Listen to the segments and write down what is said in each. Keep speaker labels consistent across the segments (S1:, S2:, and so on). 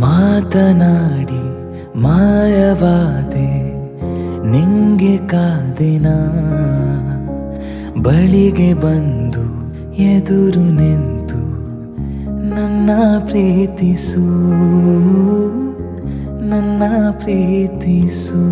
S1: ಮಾತನಾಡಿ ಮಾಯವಾದೆ ನಿಂಗೆ ಕಾದಿನ ಬಳಿಗೆ ಬಂದು ಎದುರು ನಿಂತು ನನ್ನ ಪ್ರೀತಿಸು ನನ್ನ ಪ್ರೀತಿಸು.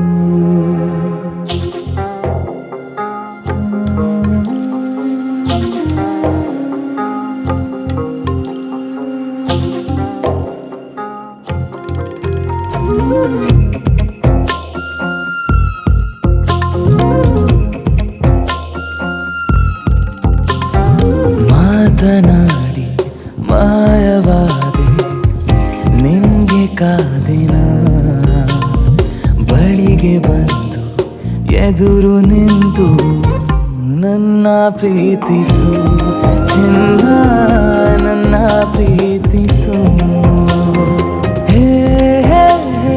S1: ಮಾತನಾಡಿ ಮಾಯವಾದೆ ನಿಂಗೆ ಕಾದಿನ ಬಳಿಗೆ ಬಂದು ಎದುರು ನಿಂತು ನನ್ನ ಪ್ರೀತಿಸು ಚಿನ್ನ ನನ್ನ ಪ್ರೀತಿಸು. ಹೇ ಹೇ ಹೇ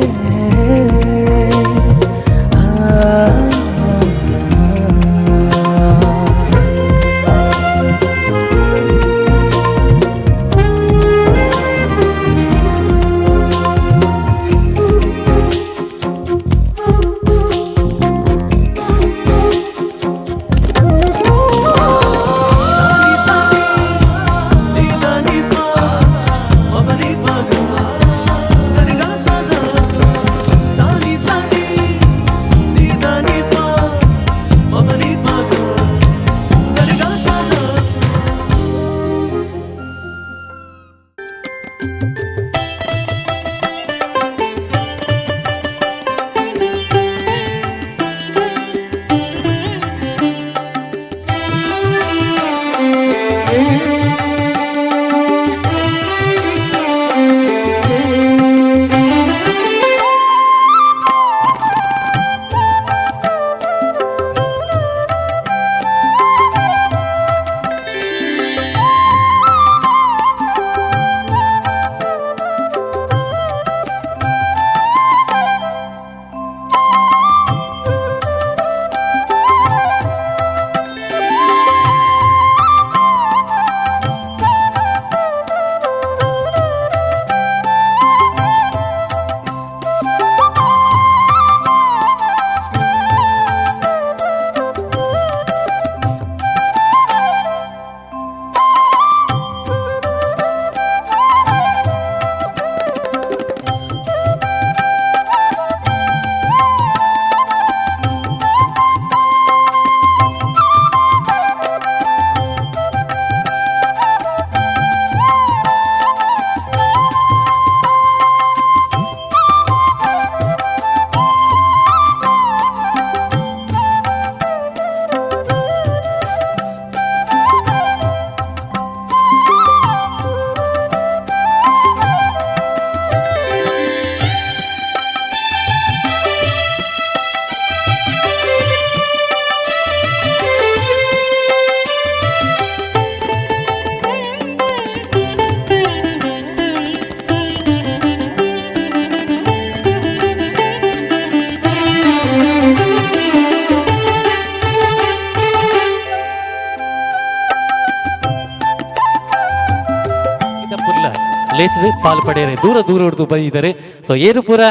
S2: ಪಾಲು ಪಡೆಯರೆ ದೂರ ದೂರ ಹಿಡಿದು ಬಂದಿದ್ದಾರೆ. ಸೊ ಏನು ಪೂರ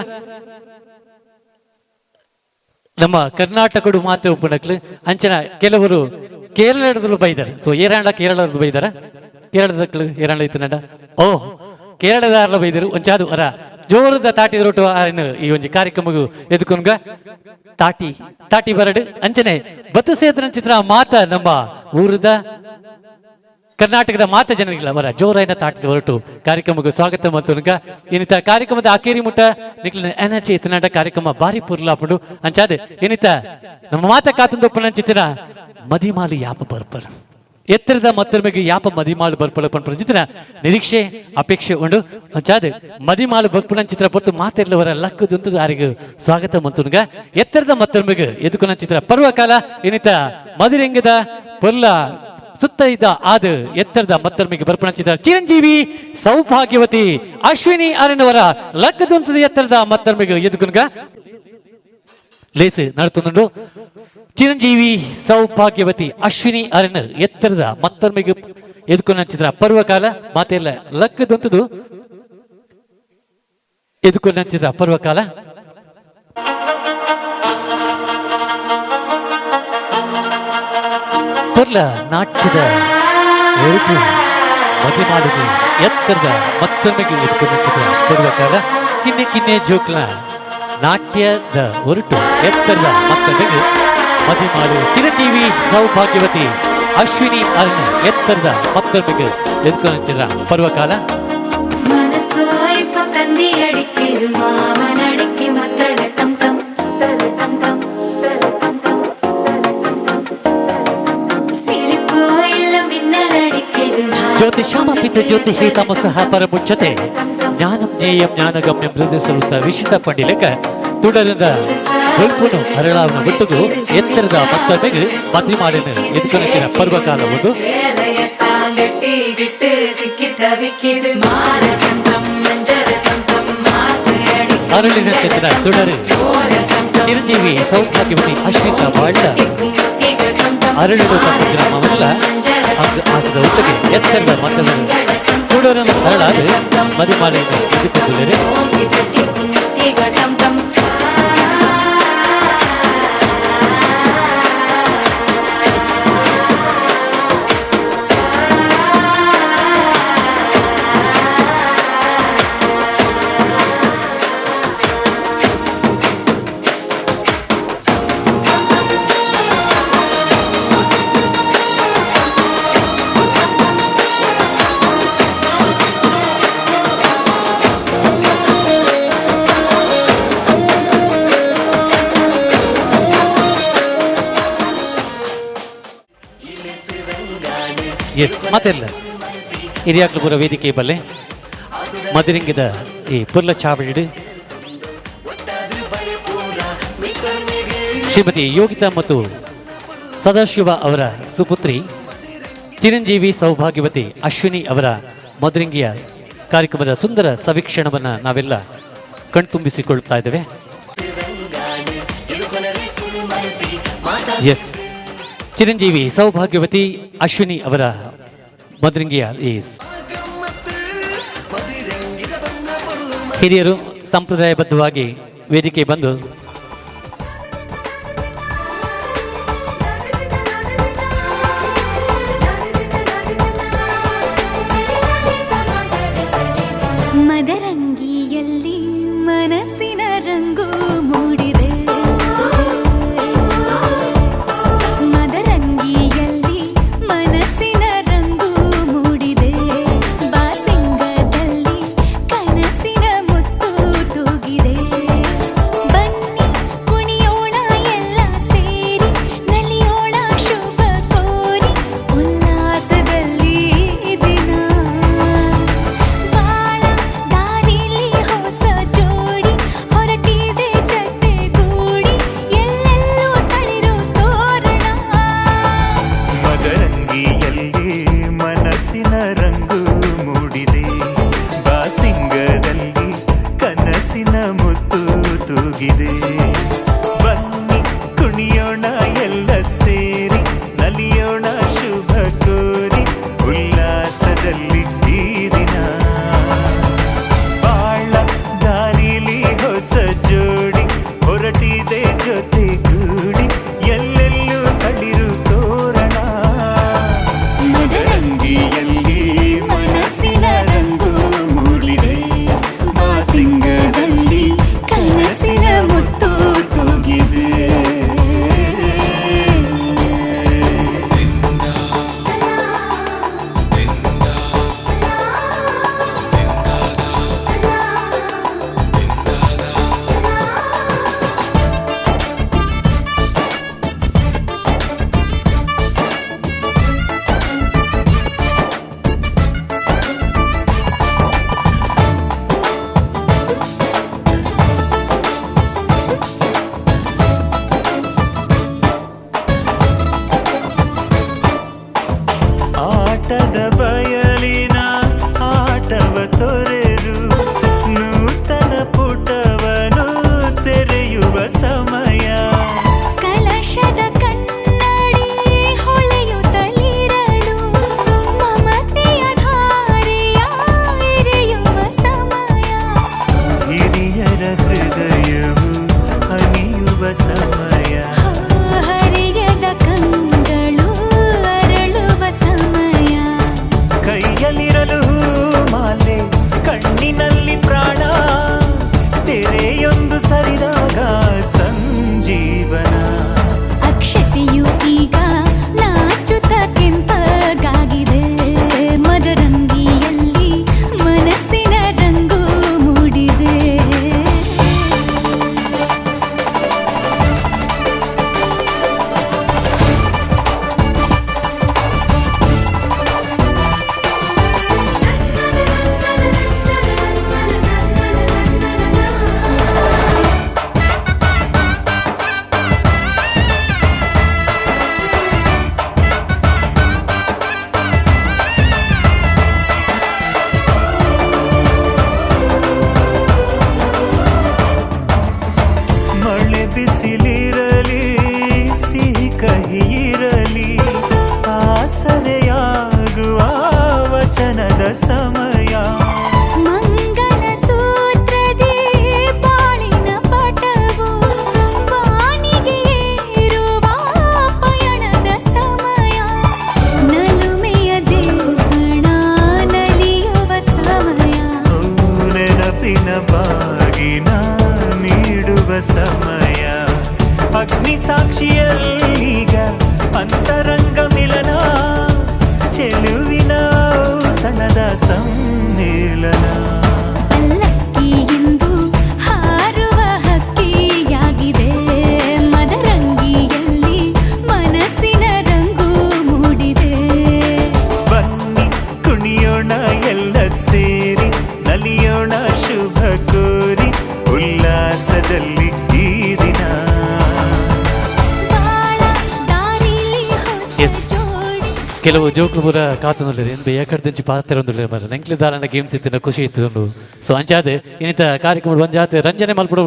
S2: ನಮ್ಮ ಕರ್ನಾಟಕಡು ಮಾತೆ ಉಪನಕ್ಲು ಅಂಚನ ಕೆಲವರು ಕೇರಳದಲ್ಲೂ ಬೈದಾರೆ. ಸೊ ಏರಾಂಡ ಕೇರಳದ ಬೈದಾರ ಕೇರಳದಕ್ಳು ಏರಾಂಡ ಇತ್ತು ನಡ ಓ ಕೇರಳದಾರಲ್ಲ ಬೈದರು ಒಂಚಾದು ಅರ ಜೋರದ ತಾಟಿ ರೊಟ್ಟು ಈ ಒಂಜಿ ಕಾರ್ಯಕ್ರಮಗೂ ಎದುಕೊಂಗ ತಾಟಿ ತಾಟಿ ಬರಡು ಅಂಚನೆ ಬತ್ತು ಸೇತನ ಚಿತ್ರ ಮಾತ ನಮ್ಮ ಊರದ ಕರ್ನಾಟಕದ ಮಾತ ಜನರಿಲ್ಲ ಅವರ ಜೋರಾಯಿನ ತಾಟಿದ ಹೊರಟು ಕಾರ್ಯಕ್ರಮಕ್ಕೆ ಸ್ವಾಗತ ಮತ್ತು ಏನಿತ ಕಾರ್ಯಕ್ರಮದ ಆಕೇರಿ ಮುಟ್ಟ ನಿಕ್ಲಿನ ಎನರ್ಜಿ ಎತ್ತನಾಟ ಕಾರ್ಯಕ್ರಮ ಬಾರಿ ಪೂರ್ಲಾಪಡು ಅಂಚಾದೆ ಏನಿತ ನಮ್ಮ ಮಾತ ಕಾತಂದೊಪ್ಪನ ಚಿತ್ರ ಮದಿಮಾಲಿ ಯಾಪ ಬರ್ಪರ್ ಎತ್ತರದ ಮತ್ತೊಮ್ಮೆಗೆ ಯಾಪ ಮದಿಮಾಳು ಬರ್ಪಳ ಪಂಪನ ಚಿತ್ರ ನಿರೀಕ್ಷೆ ಅಪೇಕ್ಷೆ ಉಂಡು ಅಂಚಾದೆ ಮದಿಮಾಳು ಬರ್ಪುನ ಚಿತ್ರ ಪೊತ್ತು ಮಾತೆಲ್ಲವರ ಲಕ್ಕದಂತದ ಯಾರಿಗೂ ಸ್ವಾಗತ ಮಂತುನ್ಗ ಎತ್ತರದ ಮತ್ತೊಮ್ಮೆಗೆ ಎದುಕೊನ ಚಿತ್ರ ಪರ್ವಕಾಲ ಏನಿತ ಮದಿರೆಂಗದ ಪೊಲ್ಲ ಸುತ್ತ ಇದ್ದ ಆದ ಎತ್ತರದ ಮತ್ತೊಮ್ಮೆಗೆ ಬರ್ಪಣಿಸಿದ ಚಿರಂಜೀವಿ ಸೌಭಾಗ್ಯವತಿ ಅಶ್ವಿನಿ ಅರಣ್ಯವರ ಲಕ್ಕದಂತದ ಎತ್ತರದ ಮತ್ತೊಮ್ಮೆಗೆ ಎದುಗುನ್ಗ ಲೇಸು ನಡ್ತುಂಡು ಚಿರಂಜೀವಿ ಸೌಭಾಗ್ಯವತಿ ಅಶ್ವಿನಿ ಅರಣ್ಯ ಎತ್ತರದ ಮತ್ತೊಮ್ಮೆಗೆ ಎದುಕೊನ ಚಿತ್ರ ಪರ್ವಕಾಲ ಮಾತೆಲ್ಲ ಲಕ್ಕದಂತದು ಎದುಕು ನಂಚಿದ ಪರ್ವಕಾಲ ಪರ್ಲ ನಾಟ್ಯದ ಹೊರಟು ಮದುವೆ ಮಾಡುದು ಎತ್ತರದ ಮತ್ತೊಂದಿಗೆ ಎದುಕು ನಂಚಿದ ಪರ್ವಕಾಲ ಕಿನ್ನೆ ಕಿನ್ನೆ ಜೋಕ್ಲ ನಾಟ್ಯದ ಹೊರಟು ಎತ್ತರದ ಮತ್ತೊಂದಿಗೆ ಮದುವೆ ಮಾಡುವ ಚಿರಂಜೀವಿ ಸೌಭಾಗ್ಯವತಿ ಅಶ್ವಿನಿ ಅರುಣ್ ಎತ್ತರದ ಮತ್ತೊಂದಿಗೆ ಎದುಕು ನಂಚಿದ ಪರ್ವಕಾಲ
S3: മനസ്സോ ഇപ്പൊ തന്തി അടിക്കരു മാമനടിക്ക് മത്തലട്ടം ടം തലട്ടം ടം തലട്ടം ടം സിരിപ്പോ ഇല്ല മിന്നലടിക്കരു
S2: ಜ್ಯೋತಿ ಶ್ಯಾಮಪಿತ ಜ್ಯೋತಿ ಶ್ರೀತಮ ಸಹ ಪರಮುಚ್ಚತೆ ಜ್ಞಾನಂ ಜ್ಞೇಯಂ ಜ್ಞಾನಗಮ್ಯಂ ಹೃದಯ ಸರುತ ವಿಶಿಷ್ಟ ಪಂಡಿಲಕ ತುಡರದ ಹೊಲ್ಪುನು ಹರಳಾವನ ಬಿಟ್ಟುಗು ಎತ್ತರದ ಮತ್ತೊಮ್ಮೆಗೆ ಮದುವೆ ಮಾಡಿನ ಎದುಕನಕ್ಕಿನ ಪರ್ವಕಾಲ ಒಂದು
S3: ഗട്ടി ഗിട്ട് സിക്കി തവിക്കിത് മാലട്ടം ടം മഞ്ചരട്ടം ടം മാത്ത് അടിക്ക്
S2: ಅರಳಿನ ಚೆತ್ತಿನ ತುಡರು ಚಿರಂಜೀವಿ ಸೌಭಾಗ್ಯವತಿ ಅಶ್ವಿತ ಬಾಳ್ಡ ಅರಳಿನ ಗ್ರಾಮವಲ್ಲ ಆಸದ ಒಟ್ಟಿಗೆ ಎತ್ತರದ ಮತ್ತದ ತುಡರನ್ನು ಹರಳಾದ ಮದುಮಾಲೆಯನ್ನು ಎದುಕೊಂಡುದರೆ
S3: ടം ടം
S2: ಎಸ್ ಮಾತೆಲ್ಲ ಹಿರಿಯಾಕ್ಲು ಪೂರ ವೇದಿಕೆ ಬಲ್ಲೆ ಮಧುರಿಂಗದ ಈ ಪುರ್ಲ ಚಾವಡಿ ಶ್ರೀಮತಿ ಯೋಗಿತಾ ಮತ್ತು ಸದಾಶಿವ ಅವರ ಸುಪುತ್ರಿ ಚಿರಂಜೀವಿ ಸೌಭಾಗ್ಯವತಿ ಅಶ್ವಿನಿ ಅವರ ಮಧುರಿಂಗಿಯ ಕಾರ್ಯಕ್ರಮದ ಸುಂದರ ಸವೀಕ್ಷಣವನ್ನು ನಾವೆಲ್ಲ ಕಣ್ತುಂಬಿಸಿಕೊಳ್ತಾ ಇದ್ದೇವೆ. ಎಸ್, ಚಿರಂಜೀವಿ ಸೌಭಾಗ್ಯವತಿ ಅಶ್ವಿನಿ ಅವರ ಮಧುರಿಂಗಿಯ ಈ ಹಿರಿಯರು ಸಂಪ್ರದಾಯಬದ್ಧವಾಗಿ ವೇದಿಕೆ ಬಂದು
S3: ಮದರಂಗಿಯಲ್ಲಿ ಮನಸ್ಸಿನ ರಂಗು ಮೂಡಿದೆ, ಮದರಂಗಿಯಲ್ಲಿ ಮನಸ್ಸಿನ ರಂಗು ಮೂಡಿದೆ, ಬಾಸಿಂಗದಲ್ಲಿ ಕನಸಿನ ಮುತ್ತು ತೂಗಿದೆ. ಬನ್ನಿ ಕುಣಿಯೋಣ ಎಲ್ಲ ಸೇರಿ, ನಲಿಯೋಣ ಶುಭ ಕೋರಿ, ಉಲ್ಲಾಸದಲ್ಲಿ ದಿನ ಬಾಳ ದಾರಿಲಿ ಹೊಸ ಜೋಡಿ ಹೊರಟಿದೆ
S1: ಸಮಯ
S3: ಹರಿಯದ ಕಂಗಳು ಅರಳುವ ಸಮಯ
S1: ಕೈಯಲ್ಲಿರಲು ಮಾಲೆ ಕಣ್ಣಿನಲ್ಲಿ ಪ್ರಾಣ ತೆರೆಯೊಂದು ಸರಿದಾಗ ಸಂಜೀವನ
S3: ಅಕ್ಷತೆಯು ಈಗ ನಾಚುತ್ತ ಕೆಂಪಗಾಗಿದೆ ಮದರಂಗಿಯಲ್ಲಿ ಮನಸ್ಸಿನ ರಂಗು ಮೂಡಿದೆ
S1: ಮಳೆ ಬಿಸಿಲಿರಲಿ ಸಿಹಿ ಕಹಿ ಇರಲಿ ಆಸರೆಯಾಗುವ ವಚನದ ಸಮಯ
S3: ಮಂಗಲ ಸೂತ್ರದಿ ಬಾಳಿನ ಪಟವು ಬಾನಿಗೆ ಏರುವ ಪಯಣದ ಸಮಯ ನಲುಮೆಯ ದೇವಣ ನಲಿಯುವ ಸಮಯ
S1: ನೆನಪಿನ ಬಾಗಿನ ನೀಡುವ ಸಮಯ ಅಗ್ನಿ ಸಾಕ್ಷಿಯಲ್ಲೀಗ ಅಂತರಂಗ ಮಿಲನ ಚೆಲುವಿನ ತನದ ಸಮ್ಮಿಲನ
S3: ಪಲ್ಲಕ್ಕಿ ಇಂದು ಹಾರುವ ಹಕ್ಕಿಯಾಗಿದೆ ಮದರಂಗಿಯಲ್ಲಿ ಮನಸ್ಸಿನ ರಂಗು ಮೂಡಿದೆ
S1: ಬನ್ನಿ ಕುಣಿಯೋಣ ಎಲ್ಲ ಸೇರಿ ನಲಿಯೋಣ ಶುಭ ಕೋರಿ ಉಲ್ಲಾಸದಲ್ಲಿ ಈ ದಿನ
S3: ಬಾಳ ದಾರಿಲಿ ಹೊಸ
S2: Yes.
S3: ಜೋಡಿ
S2: ಕೆಲವು ಜೋಕುಲು ಪೂರ ಕಾತುನುಲ್ಲೆರ್ ಎಂದು ಏಕಡ್ದಿಂಚಿ ಪಾತೆರೊಂದುಲ್ಲೆರ್ ಮರ ನೆಂಕ್ಲೆ ದಾರನ ಗೇಮ್ಸ್ ಇತ್ತಿನ ಖುಷಿ ಇತ್ತುಂಡು ಸೊ ಅಂಚಾದೆ ಇನ್ನಿತ ಕಾರ್ಯಕ್ರಮ ಒಂಜಾತೆ ರಂಜನೆ ಮಲ್ಪಡ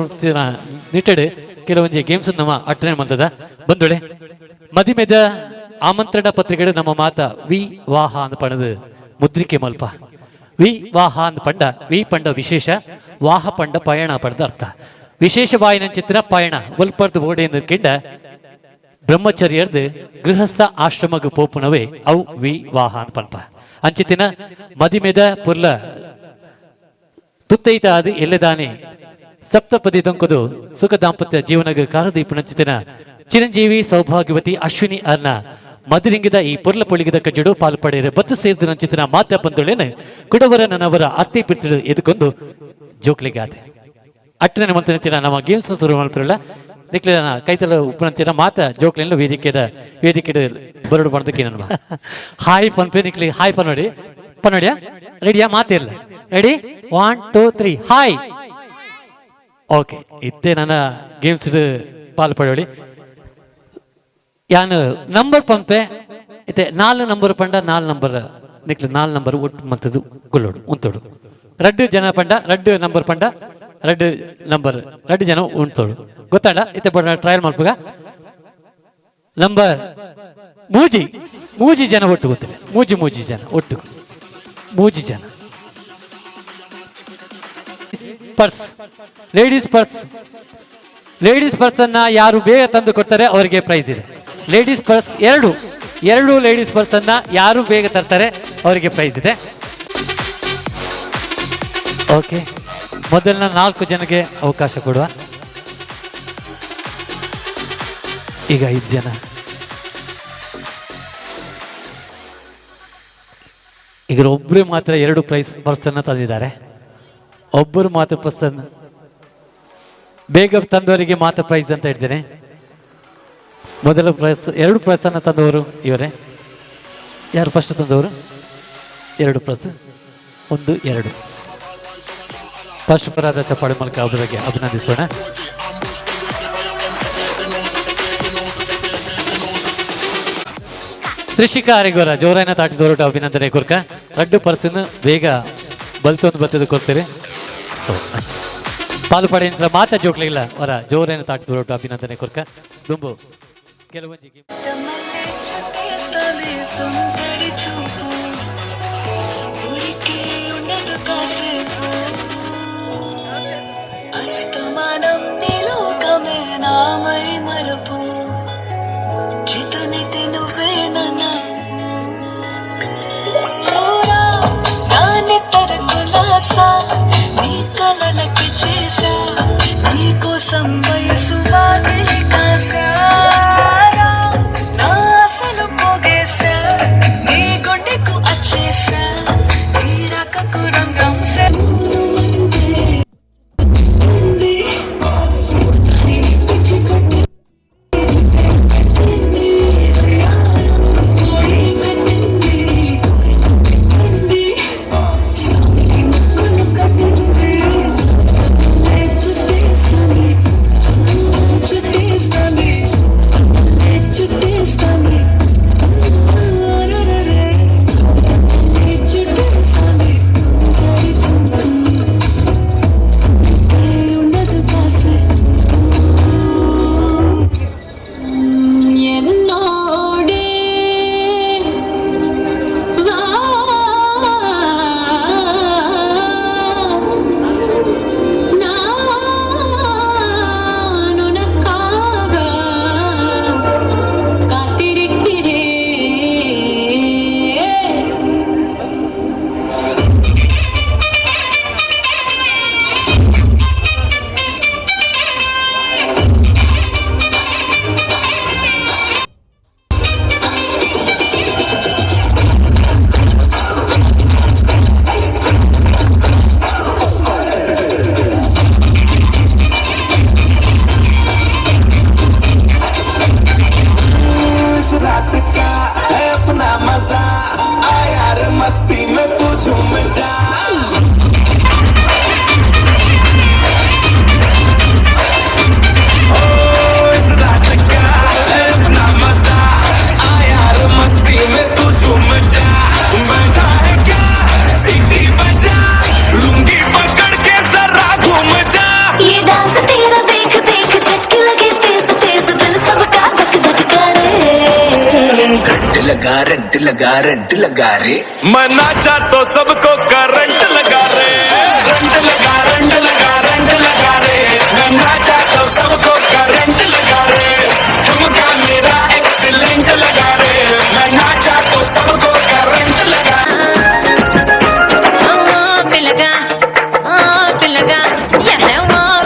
S2: ನಿಟ್ಟೆಡ್ ಕೆಲವೊಂಜಿ ಗೇಮ್ಸ್ ನಮ್ಮ ಅಟ್ಟನೆ ಮಲ್ತದ ಬಂದುಳೆ ಮದಿಮೆದ ಆಮಂತ್ರಣ ಪತ್ರಿಕೆಡು ನಮ್ಮ ಮಾತ ವಿ ವಾಹ ಅಂತ ಪಣದು ಮುದ್ರಿಕೆ ಮಲ್ಪ ವಿ ವಾಹ ಅಂತ ಪಂಡ ವಿ ಪಂಡ ವಿಶೇಷ ವಾಹ ಪಂಡ ಪಯಣ ಪಂಡ ಅರ್ಥ ವಿಶೇಷವಾಯಿನ ಚಿತ್ರ ಪಯಣ ಒಲ್ಪರ್ದು ಓಡೆ ನಿರ್ಕೆಂಡ ಬ್ರಹ್ಮಚರ್ಯರ್ದು ಗೃಹಸ್ಥ ಆಶ್ರಮಗ ಪೋಪುನವೇ ಅವು ವಿ ವಾಹ ಅಂತ ಪನ್ಪ ಅಂಚಿತಿನ ಮದಿಮೆದ ಪುರ್ಲ ತುತ್ತೈತ ಅದು ಎಲ್ಲೆದಾನೆ ಸಪ್ತಪದಿ ದೊಂಕದು ಸುಖ ದಾಂಪತ್ಯ ಜೀವನಗ ಕಾರದೀಪನಂಚಿತಿನ ಚಿರಂಜೀವಿ ಸೌಭಾಗ್ಯವತಿ ಅಶ್ವಿನಿ ಅರ್ನ ಮದಿರಿಂಗಿದ ಈ ಪುರ್ಲ ಪೊಳಿಗಿದ ಕಜ್ಜಡು ಪಾಲು ಪಡೆಯರೆ ಬತ್ತು ಸೇರಿದ ನಂಚಿತಿನ ಮಾತ್ಯ ಬಂದುಳೇನೆ ಕುಡವರ ನನ್ನವರ ಅತ್ತೆ ಬಿಟ್ಟಿರು ಎದುಕೊಂಡು ಜೋಕ್ಲಿಗೆ ಆದೆ ಅಟ್ಟನೆ ಮಂತ್ರ ನಮ್ಮ ಗೇಮ್ಸ್ ಶುರು ಮಾಡ್ತಿರಲ್ಲ ನಿಕ್ಲೆ ಕೈತಲ ಉಪ್ಪನಂಚಿನ ಮಾತ ಜೋಕ್ಲೆಲ್ಲ ವೇದಿಕೆ ಬರಡು ಮಾಡೋದಕ್ಕೆ ನನ್ನ ಹಾಯ್ ಪನ್ಪೆ ನಿಕ್ಲಿ ಹಾಯ್ ಪನ್ನೋಡಿ ಪನ್ನೋಡಿಯಾ ರೆಡಿಯಾ ಮಾತಿರಲ್ಲ ರೆಡಿ 1 2 3 ಹಾಯ್ ಓಕೆ ಇತ್ತೆ ನನ್ನ ಗೇಮ್ಸ್ ಪಾಲು ಪಡೆಯೋಡಿ ಯಾನು ನಂಬರ್ ಪಂಪೆ ಇತ್ತೆ 4 ನಂಬರ್ ಪಂಡ 4 ನಂಬರ್ ನಿಕ್ಲೆ 4 ನಂಬರ್ ಒಟ್ಟು ಮತ್ತದು ಗುಳ್ಳೋಡು ಉಂತೋಡು ರಡ್ಡು ಜನ ಪಂಡ ರಡ್ಡು ನಂಬರ್ ಪಂಡ ರಡ್ಡು ನಂಬರ್ ರಡ್ಡು ಜನ ಉಣ್ತೋಡು ಗೊತ್ತಾಡ ಇತ್ತೆ ಪಡ ಟ್ರಯಲ್ ಮಲ್ಪಗ ನಂಬರ್ ಮೂಜಿ ಜನ ಒಟ್ಟು ಗೊತ್ತಿಲ್ಲ ಮೂಜಿ ಜನ ಒಟ್ಟು ಮೂಜಿ ಜನ ಪರ್ಸ್ ಲೇಡೀಸ್ ಪರ್ಸ್ ಅನ್ನ ಯಾರು ಬೇಗ ತಂದು ಕೊಡ್ತಾರೆ ಅವರಿಗೆ ಪ್ರೈಸ್ ಇದೆ ಲೇಡೀಸ್ ಪರ್ಸ್ ಎರಡು ಲೇಡೀಸ್ ಪರ್ಸ್ ಅನ್ನ ಯಾರು ಬೇಗ ತರ್ತಾರೆ ಅವರಿಗೆ ಪ್ರೈಸ್ ಇದೆ ಓಕೆ ಮೊದಲಿನ 4 ಜನಕ್ಕೆ ಅವಕಾಶ ಕೊಡುವ ಈಗ 5 ಜನ ಈಗ ಒಬ್ಬರು ಮಾತ್ರ 2 ಪರ್ಸ್ ಅನ್ನ ತಂದಿದ್ದಾರೆ ಒಬ್ಬರು ಮಾತ್ರ ಪರ್ಸ್ ಅನ್ನ ಬೇಗ ತಂದವರಿಗೆ ಮಾತ್ರ ಪ್ರೈಸ್ ಅಂತ ಹೇಳ್ತೇನೆ ಮೊದಲ ಪ್ರೈಸ್ 2 ಪ್ರೈಸ್ ಅನ್ನ ತಂದವರು ಇವರೇ ಯಾರು ಫಸ್ಟ್ ತಂದವರು 2 ಪ್ರೈಸ್ 1 2 ಫಸ್ಟ್ ಪರಾದ ಚಪ್ಪಾಳೆ ಮೂಲಕ ಅವರಿಗೆ ಅಭಿನಂದಿಸೋಣ ತ್ರಿಷಿಕಾ ಅರಿಗೋರ ಜೋರಾಯನ ತಾಟಿದವರು ಅಭಿನಂದನೆ ಕೊರ್ಕ 2 ಪರ್ಸನ್ ಬೇಗ ಬಲ್ತೊಂದು ಕೊಡ್ತೀರಿ ಪಾಲು ಪಡೆಯಿಂದ ಮಾತಾ ಜೋಕ್ಲಿಲ್ಲ ಅವರ ಜೋರೇನ ತಾಟಿದವರು ಅಭಿನಂದನೆ ಕೊರ್ಕ ದುಂಬು ಕೆಲವೊಂದು
S4: అస్తమానం నీలోక కోసమే నామై మరపు చితనితి నువ్వే నాని తరకులాసా నీ కలలకి చేసా నీ కోసం వయసు వాకిలి కాసా నా అసలు పోగేసా నీ గుండెకు అచ్చేసా నీ రకకు రంగం
S5: रंट लगा रे मैं नाचा तो सबको करंट लगा रे रंट लगा रे मैं नाचा तो सबको करंट लगा रे ठुमका मेरा एक्सीलेंट लगा रे मैं नाचा तो सबको करंट लगा
S6: పిల్లగా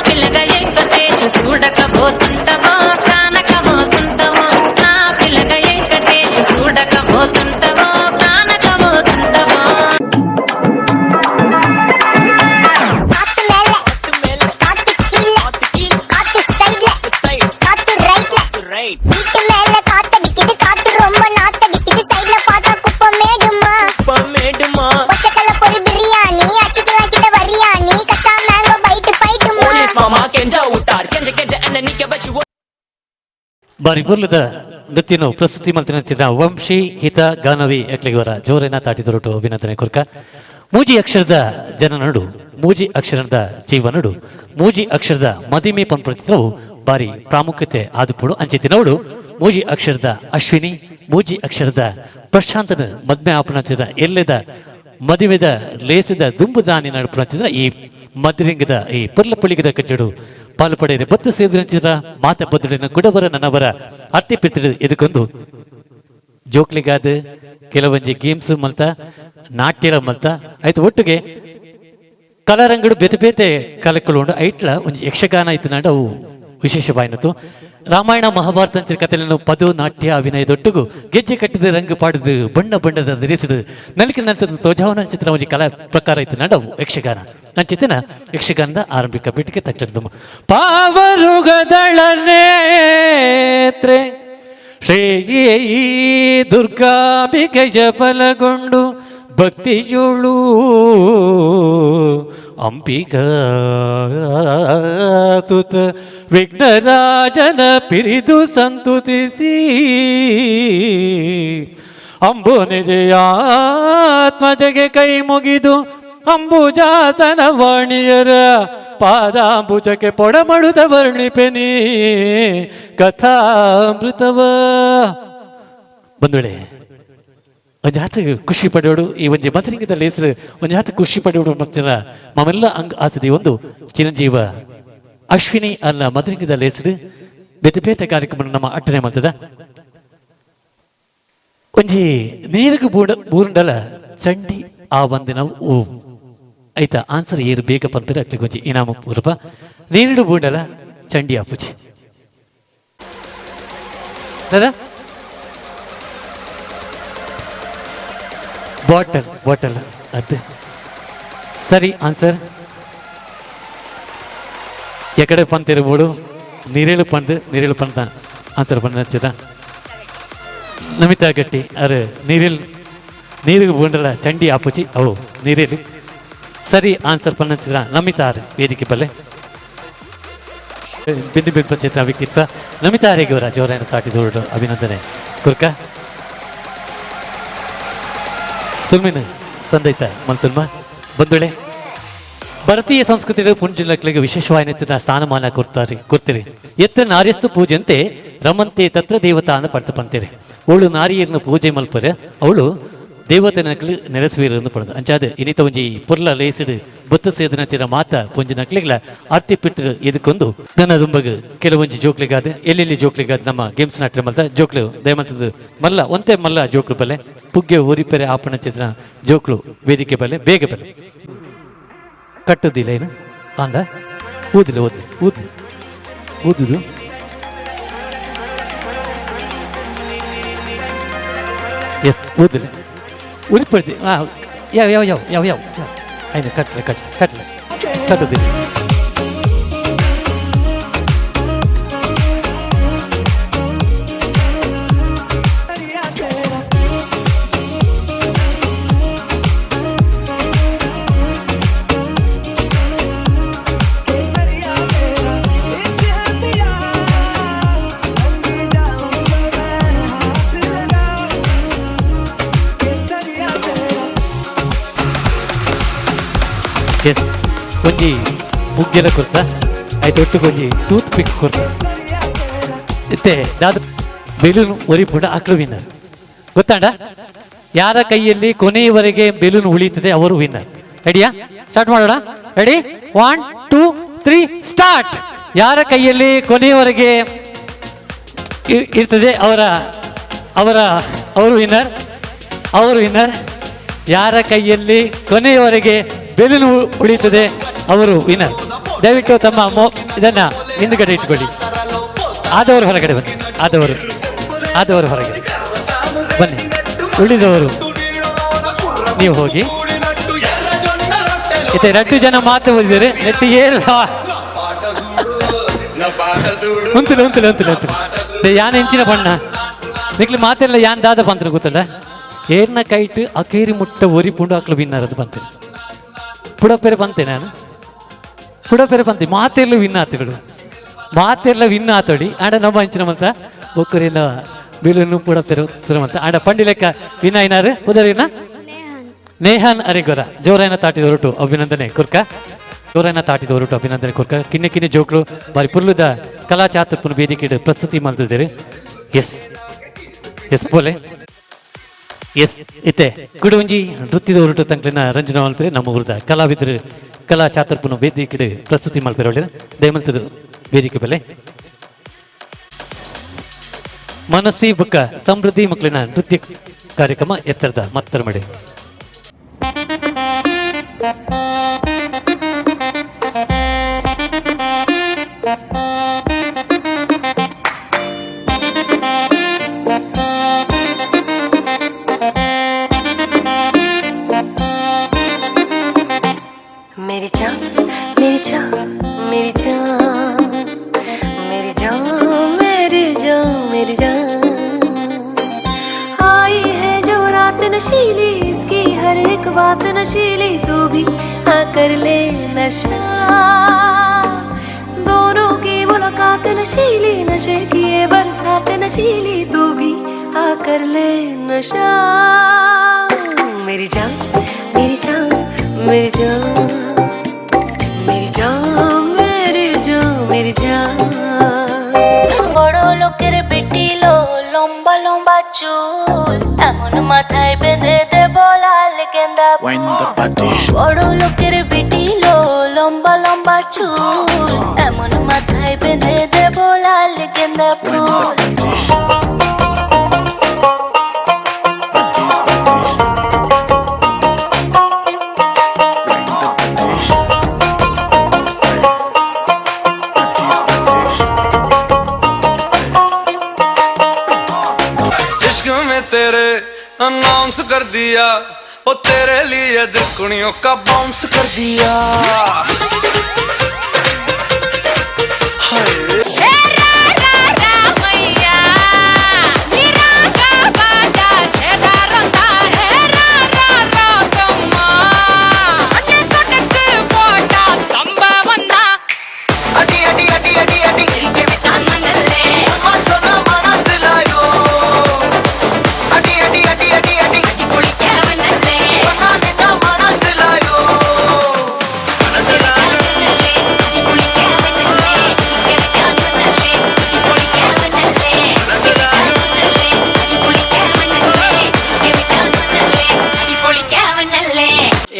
S6: పిల్లగా ఎంకటేశు చూడకపోతుంటావా కానకపోతుంటావా నా పిల్లగా ఎంకటేశు చూడకపోతుంటావా కానకపోతుంటావా
S2: ಬಾರಿ ಬುರ್ಲದ ನೃತ್ಯನು ಪ್ರಸ್ತುತಿ ಮಲ್ತಿನ ವಂಶಿ ಹಿತ ಗಾನವಿ ಎಕ್ಲಿಗವರ ಜೋರೇನ ತಾಟಿದೊರಟು ಅಭಿನಂದನೆ ಕುರ್ಕ ಮೂಜಿ ಅಕ್ಷರದ ಜನನಡು ಮೂಜಿ ಅಕ್ಷರದ ಜೀವನಡು ಮೂಜಿ ಅಕ್ಷರದ ಮದಿಮೆ ಪಂಪ್ರಚಿತ್ರವು ಬಾರಿ ಪ್ರಾಮುಖ್ಯತೆ ಆದುಪುಡು ಅಂಚೆತಿನವಡು ಮೂಜಿ ಅಕ್ಷರದ ಅಶ್ವಿನಿ ಮೂಜಿ ಅಕ್ಷರದ ಪ್ರಶಾಂತನ ಮದ್ಮೆ ಆಪನಚಿದ ಎಲ್ಲೆದ ಮದುವೆದ ಲೇಸದ ದುಂಬುದಾನಿ ನಡುಪುನಚಿದ್ರ ಈ ಮದ್ರಿಂಗದ ಈ ಪುರ್ಲಪುಳಿಗದ ಕಚ್ಚಡು ಪಾಲ್ಪಡೆಯರೆ ಬತ್ತು ಸೇರಿದಂಚಿದ್ರ ಮಾತ ಬದ್ದುಡಿನ ಗುಡವರ ನನ್ನವರ ಅರ್ತಿ ಪಿತ್ತಿಡ ಇದಕ್ಕೊಂದು ಜೋಕ್ಲಿಗಾದ ಕೆಲವೊಂಜಿ ಗೇಮ್ಸ್ ಮಲ್ತ ನಾಟ್ಯರ ಮಲ್ತ ಆಯ್ತು ಒಟ್ಟಿಗೆ ಕಲಾರಂಗಡು ಬೇತೆ ಬೇತೆ ಕಲೆಗಳು ಉಂಡು ಐಟ್ಲ ಒಂಜಿ ಯಕ್ಷಗಾನ ಇತ್ತು ನಾಡು ಅವು ವಿಶೇಷವಾಯಿನತ್ತು ರಾಮಾಯಣ ಮಹಾಭಾರತ ಕಥೆಯನ್ನು ಪದು ನಾಟ್ಯ ಅಭಿನಯದೊಟ್ಟಿಗೂ ಗೆಜ್ಜೆ ಕಟ್ಟಿದ ರಂಗು ಪಾಡಿದು ಬಣ್ಣ ಬಣ್ಣದ ಧರಿಸಿಡು ನಲಿಕೆ ನಂತರದ ತೋಜಾವನ ಚಿತ್ರ ಒಂಜಿ ಕಲಾ ಪ್ರಕಾರ ಇತ್ತು ನಾಡು ಯಕ್ಷಗಾನ ನನ್ನ ಚಿತ್ರನ ಯಕ್ಷಗಾನದ ಆರಂಭಿಕ ಪೀಠಿಕೆ ತಕ್ಕಡಿದ್ದು ಪಾವರುಗದಳ ನೇತ್ರೆ ಶ್ರೀ ದುರ್ಗಾಂಬಿಕೆಯ ಬಲಗೊಂಡು ಭಕ್ತಿಯುಳು ಅಂಬಿಕಾ ಸುತ ವಿಘ್ನರಾಜನ ಪಿರಿದು ಸಂತುತಿಸಿ ಅಂಬು ನಿಜಯಾತ್ಮಜಗೆ ಕೈ ಮುಗಿದು ಅಂಬುಜಾಸನ ವಾಣಿಯರ ಪಾದಾಂಬುಜಕ್ಕೆ ಪೊಡಮಡುದ ವರ್ಣಿಪೆನಿ ಕಥಾಮೃತವ ಬಂದುಳೆ ಒಂದು ಜಾತ ಖುಷಿ ಪಡೆಯೋಡು ಈ ಒಂದು ಮದರಿಂಗದಲ್ಲಿ ಹೆಸರು ಒಂದು ಜಾತ ಖುಷಿ ಪಡೆಯೋಡು ಮತ್ತಿನ ಮಮ್ಮೆಲ್ಲ ಅಂಗ ಆಸದಿ ಒಂದು ಚಿರಂಜೀವ ಅಶ್ವಿನಿ ಅಲ್ಲ ಮದ್ರಿಂಗದ ಹೆಸರು ಬೇತೆ ಬೇತೆ ಕಾರ್ಯಕ್ರಮ ನಮ್ಮ ಅಟ್ಟನೆ ಮಾಡ್ತದ ಒಂಜಿ ನೀರಿಗೆ ಬೂರುಂಡಲ ಚಂಡಿ ಆ ಒಂದಿನ ಓ ಆಯ್ತಾ ಆನ್ಸರ್ ಏರು ಬೇಗ ಪಂಪರೆ ಅಕ್ಲಿಗೆ ಒಂಜಿ ಇನಾಮ ಪೂರ್ವ ನೀರಿಡು ಬೂಂಡಲ ಚಂಡಿ ಆಪುಜಿ ದಾದಾ ಬಾಟಲ್ ಅದೇ ಸರಿ ಆನ್ಸರ್ ಎಕಡೆ ಪಂತಿರ್ಬೋದು ನೀರೇಳು ಪಂದ ಆನ್ಸರ್ ಪಂದ ಹಚ್ಚದ ನಮಿತಾ ಗಟ್ಟಿ ಅರೆ ನೀರಿಗೆ ಬೂಂಡಲ ಚಂಡಿ ಆಪುಜಿ ಅವು ನೀರೇಳು ಸರಿ ಆನ್ಸರ್ ಪಂದ ಹಚ್ಚಿದ ನಮಿತಾ ವೇದಿಕೆ ಬಲ್ಲೆ ಬಿಂದು ಬಿಂಬ ಚಿತ್ರ ವ್ಯಕ್ತಿತ್ವ ನಮಿತಾ ಅವರ ಜೋರಾಯನ ತಾಟಿದೋಡು ಅಭಿನಂದನೆ ಕುರ್ಕ ಸುಲ್ಮಿನ ಸಂದೈತ ಮಲ್ತುಲ್ಮ ಬಂಧುಳೆ ಭಾರತೀಯ ಸಂಸ್ಕೃತಿಯ ಪುಂಜಿಲಕ್ಕೆ ವಿಶೇಷವಾದ ಸ್ಥಾನಮಾನ ಕೊಡ್ತೀರಿ ಎತ್ರ ನಾರ್ಯಸ್ತು ಪೂಜೆಂತೆ ರಮಂತೆ ತತ್ರ ದೇವತಾ ಅನ್ನ ಪಡ್ತ ಪಂತೀರಿ ಅವಳು ನಾರಿಯರನ್ನು ಪೂಜೆ ಮಲ್ಪರೆ ಅವಳು ದೇವತೆನಕ್ಲು ನೆಲೆಸುವಿರನ್ನು ಪಡೆದು ಅಂಚಾದ ಇನಿತ ಒಂಜಿ ಪುರ್ಲ ಲೇಸಿಡು ಬೊತ್ತು ಸೇದನಚಿರ ಮಾತ ಪುಂಜಿ ನಕ್ಲಿಗ್ಲ ಆರ್ತಿ ಪಿಟ್ರು ಎದಕ್ಕೊಂದು ನನ್ನ ದುಂಬಗ ಕೆಲವೊಂಜಿ ಜೋಕ್ಲಿಗಾದ ಎಲ್ಲೆಲ್ಲಿ ಜೋಕ್ಲಿಗಾದ ನಮ್ಮ ಗೇಮ್ಸ್ ನಾಟ್ಯ ಮಲ್ತ ಜೋಕ್ಲು ದಯಮಂತದ್ದು ಮಲ್ಲ ಒಂತೆ ಮಲ್ಲ ಜೋಕ್ಲು ಬಲ್ಲೆ ಪುಗ್ಗೆ ಊರಿಪೆರೆ ಆಪಣ ಚಿತ್ರ ಜೋಕ್ಲು ವೇದಿಕೆ ಬಲ್ಲೆ ಬೇಗ ಬಲ್ಲೆ ಕಟ್ಟುದಿಲ್ಲ ಏನು ಅಂದ ಊದಿಲ್ಲ ಊದುದು ಎಸ್ ಊದಿಲ್ಲ ಉರಿಪಡ್ತಿ ಯಾವ ಆಯ್ತು ಕಟ್ಟುದಿಲ್ಲ ಎಸ್ ಒಂಜಿ ಬುಗ್ಗೆಲ ಕೊರ್ತ ಆಯ್ತು ಒಟ್ಟಿಗೊಂಜಿ ಟೂತ್ ಪಿಕ್ ಕೊರ್ತ ಇತ್ತೆ ದಾದ ಬೆಲೂನ್ ಒರಿಪುಡ ಆಕ್ಳು ವಿನ್ನರ್ ಗೊತ್ತಾಂಡ ಯಾರ ಕೈಯಲ್ಲಿ ಕೊನೆಯವರೆಗೆ ಬೆಲೂನ್ ಉಳಿತದೆ ಅವರು ವಿನ್ನರ್ ರೆಡಿಯಾ ಸ್ಟಾರ್ಟ್ ಮಾಡೋಣ ರೆಡಿ 1 2 3 ಸ್ಟಾರ್ಟ್ ಯಾರ ಕೈಯಲ್ಲಿ ಕೊನೆಯವರೆಗೆ ಇರ್ತದೆ ಅವರು ವಿನ್ನರ್ ಯಾರ ಕೈಯಲ್ಲಿ ಕೊನೆಯವರೆಗೆ ಬೆಲೂನ್ ಉಳಿತದೆ ಅವರು ವಿನರ್ ದಯವಿಟ್ಟು ತಮ್ಮ ಇದನ್ನ ಹಿಂದುಗಡೆ ಇಟ್ಕೊಳ್ಳಿ ಆದವರು ಹೊರಗಡೆ ಬನ್ನಿ ಆದವರು ಹೊರಗಡೆ ಬನ್ನಿ ಉಳಿದವರು ನೀವು ಹೋಗಿ ಇತ್ತೆ 2 ಜನ ಮಾತು ಓದಿದರೆ ನೆಟ್ಟಿ ಏರು ಉಂತುಲು ಯಾನ್ ಹೆಂಚಿನ ಬಣ್ಣ ನಿಕ್ಲಿ ಮಾತೆಲ್ಲ ಯಾನ್ ದಾದ ಬಂತ್ರ ಗೊತ್ತಲ್ಲ ಏರ್ನ ಕೈಟ್ ಅಕೇರಿ ಮುಟ್ಟ ಒರಿ ಪುಂಡು ಅಕ್ಲು ಬಿನ್ನರದು ಬಂತೀರಿ ಪುಡಪೆರೆ ಬಂತೆ ನಾನು ಪುಡಪೆರೆ ಬಂತೆ ಮಾತೆಲ್ಲ ವಿನ್ ಆತೋಡಿ ಆಡ ನಮ್ಮ ಹಂಚಿನ ಮಂತ ಒಕ್ಕರಿನ ಬೀಲನ್ನು ಪುಡಪೆರೆ ಮಂತ ಆಡ ಪಂಡಿ ಲೆಕ್ಕ ವಿನ ಐನಾರು ಉದರಿನ ನೇಹಾನ್ ಅರಿಗೊರ ಜೋರಾಯನ ತಾಟಿದ ಹೊರಟು ಅಭಿನಂದನೆ ಕುರ್ಕ ಕಿನ್ನೆ ಜೋಕ್ಳು ಬಾರಿ ಪುರ್ಲುದ ಕಲಾ ಚಾತುರ್ಪುನ ವೇದಿಕೆ ಪ್ರಸ್ತುತಿ ಮಾಡ್ತಿದ್ದೀರಿ ಎಸ್ ಬೋಲೆ ಎಸ್ ಇತ್ತೆ ಕುಡುಂಜಿ ನೃತ್ಯದ ಹೊರಟು ತಂಕ್ಲಿನ ರಂಜನಾ ಮಲ್ಪರೆ ನಮ್ಮ ಊರದ ಕಲಾವಿದರು ಕಲಾ ಚಾತುರ್ಪುನ ವೇದಿಕೆ ಪ್ರಸ್ತುತಿ ಮಲ್ಪರೆ ಒಳ್ಳೆ ದಯಮಲ್ತದ ವೇದಿಕೆ ಬೆಲೆ ಮನಶ್ರೀ ಬುಕ್ಕ ಸಮೃದ್ಧಿ ಮಕ್ಕಳಿನ ನೃತ್ಯ ಕಾರ್ಯಕ್ರಮ ಎತ್ತರದ ಮತ್ತರ ಮಡೆ
S4: नशीली इसकी हर एक बात नशीली तू भी कर ले नशा दोनों की मुलाकात नशीली नशे की ये बरसात नशीली तू भी कर ले नशा मेरी जान मेरी जान मेरी जान मेरी जान मेरी जान मेरी जान বড় লোকের বেটিলো লম্বা লম্বা চুল এমন মাথায় বেঁধে দেব লাল গেন্দা বড় লোকের বেটিলো লম্বা লম্বা চুল এমন
S5: बाउंस कर दिया ओ तेरे लिए दिल कुड़ियों का बाउंस कर दिया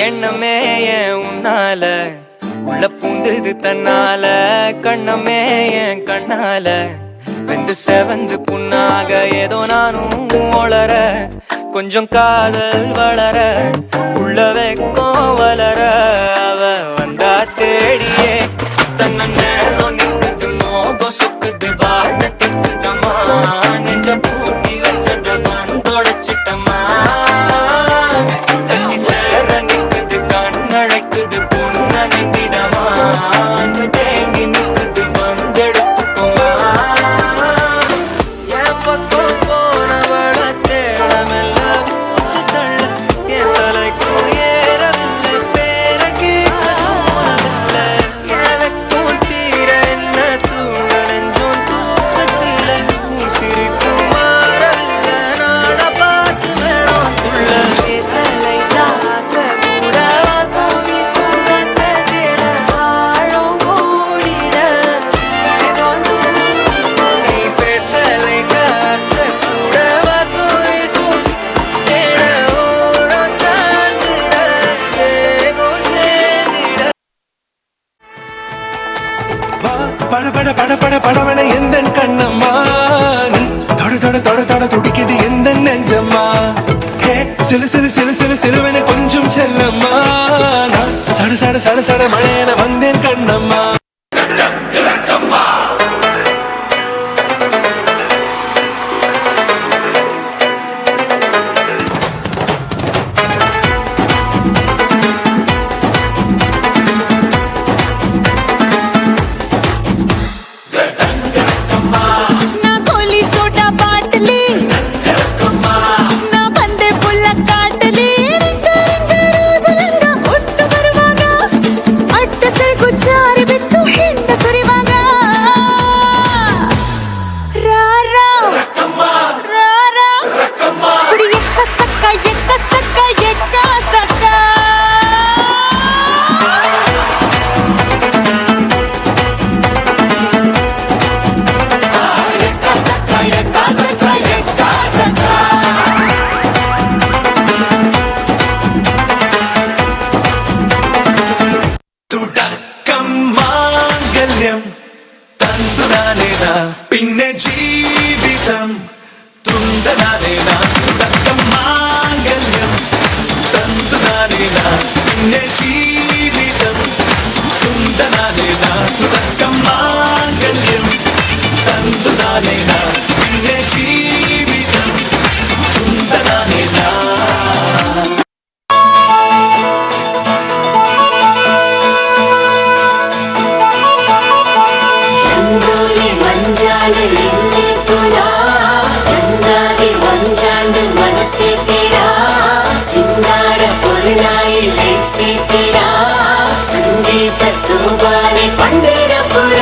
S7: எண்ணமே ஏன் உன்னால உள்ள பூந்தது தன்னால கண்ணமே என் கண்ணால வெந்து செவந்து புண்ணாக ஏதோ நானும் ஒளர கொஞ்சம் காதல் வளர உள்ள வெக்கம் வளர அவ வந்தா தேடியே தன்ன நேரம் நிக்குது மோகம் சுக்குது வாட திக்குதம்மா நெஞ்ச பூட்டி வச்சத வந்தொடச்சிட்டம்மா கட்சி சேர நிக்குது கண்ணழைக்குது பொண்ண நிந்திடமா தேங்கி நிக்குது வந்தெடுத்துக்குமா என் பக்கம் போனவள தேடமெல்ல மூச்சு தள்ள என் தலைக்கும் ஏறவில்லை பேர கேட்க தோணவில்லை என் வெக்கும் தீர என்ன தூங்க நெஞ்சும் தூக்கத்தில சிரிக்கும் மாறவில்லை நாட பார்த்து வேணும் துள்ள நீ பேசலை காச கூட வாசம் வீசும் தேட ஓரம் சாஞ்சிட வேகம் சேர்ந்திட
S5: பட பட பட பட படவன எந்த கண்ணம்மா நீ தொட தொட தொட தொட துடிக்குது எந்த நெஞ்சம்மா ஹே சிலு சிலு சிலு சிலு சிலுவன கொஞ்சம் செல்லம்மா நான் சட சட சட சட மழையன வந்தேன் கண்ணம்மா
S3: నా గోలి సోడా బాటలీ నా బందే పుల్ల కాటలీ రింగ రింగ రోజులంగా ఒట్టు బరుವಾಗ ಅಡ್ಡ ಸೆರಗು ಜಾರಿ ಬಿತ್ತು ಹೆಂಡ ಸುರಿವಾಗ ರಾರಾ ರಾರಾ ಕುಡಿ ಎಕ್ಕ ಸಕ್ಕ ಎಕ್ಕ ಸಕ್ಕ ಎಕ್ಕ ಸಕ್ಕ
S5: തുടക്കം മാംഗല്യം തന്തുനാനേന പിന്നെ ജീവിതം തുണ്ടനാനേന തുടക്കം മാംഗല്യം തന്തുനാനേന പിന്നെ ജീവിതം തുണ്ടനാനേന തുടക്കം മാംഗല്യം തന്തുനാനേന പിന്നെ ജീവിതം തുണ്ടനാനേന
S8: ರಂಗೋಲಿ ಮಂಜಾಲ ಎಲ್ಲಿ ತುಲಾ ಗಂಗಾದಿ ಮಂಜಾಂಡು ಮನಸೆ ತೇರಾ ಸಿಂಗಾರ ಪೊರುಳಾಯಿ ಲೈಸೆ ತೇರಾ ಸಂಗೀತ ಸೋಬಾನೆ ಪಂಡರಪುರ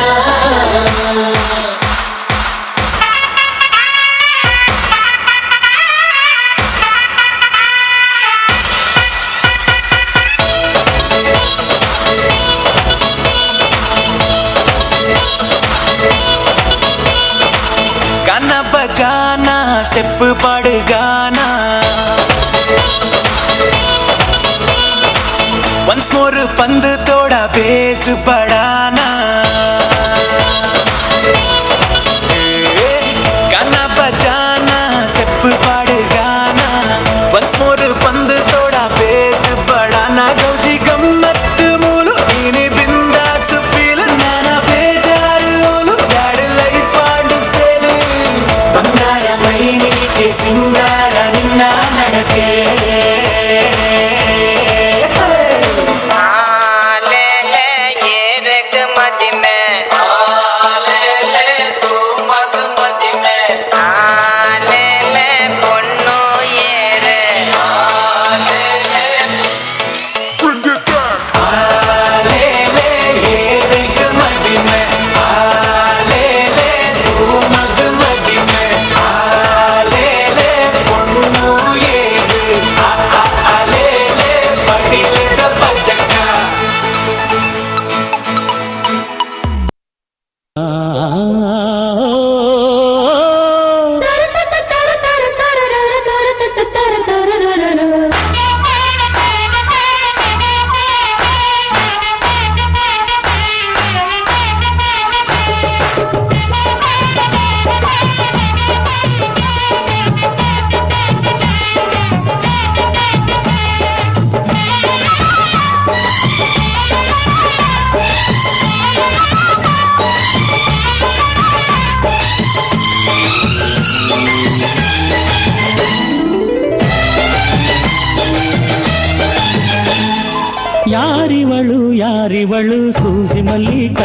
S7: गाना बजाना स्टेप पाड़ गाना वंस मोर पंद तोड़ा बेस बढ़ाना गाना बजाना स्टेप पाड़ गाना वंस मोर पंद तोड़ा बेस बढ़ाना गौजी गम्मत मूलो इने बिंदास फील नाना बेजार ओलू सैटेलाइट फाड़ सेल
S8: ಬಂಗಾರ ಮೈಲಿಗೆ ಸಿಂಗಾರ ನಿನ್ನ ನಡಕೆ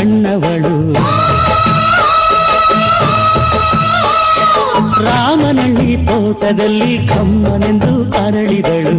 S9: ಕಣ್ಣವಳು ರಾಮನಳ್ಳಿ ತೋಟದಲ್ಲಿ ಕಮ್ಮನೆಂದು ಅರಳಿದಳು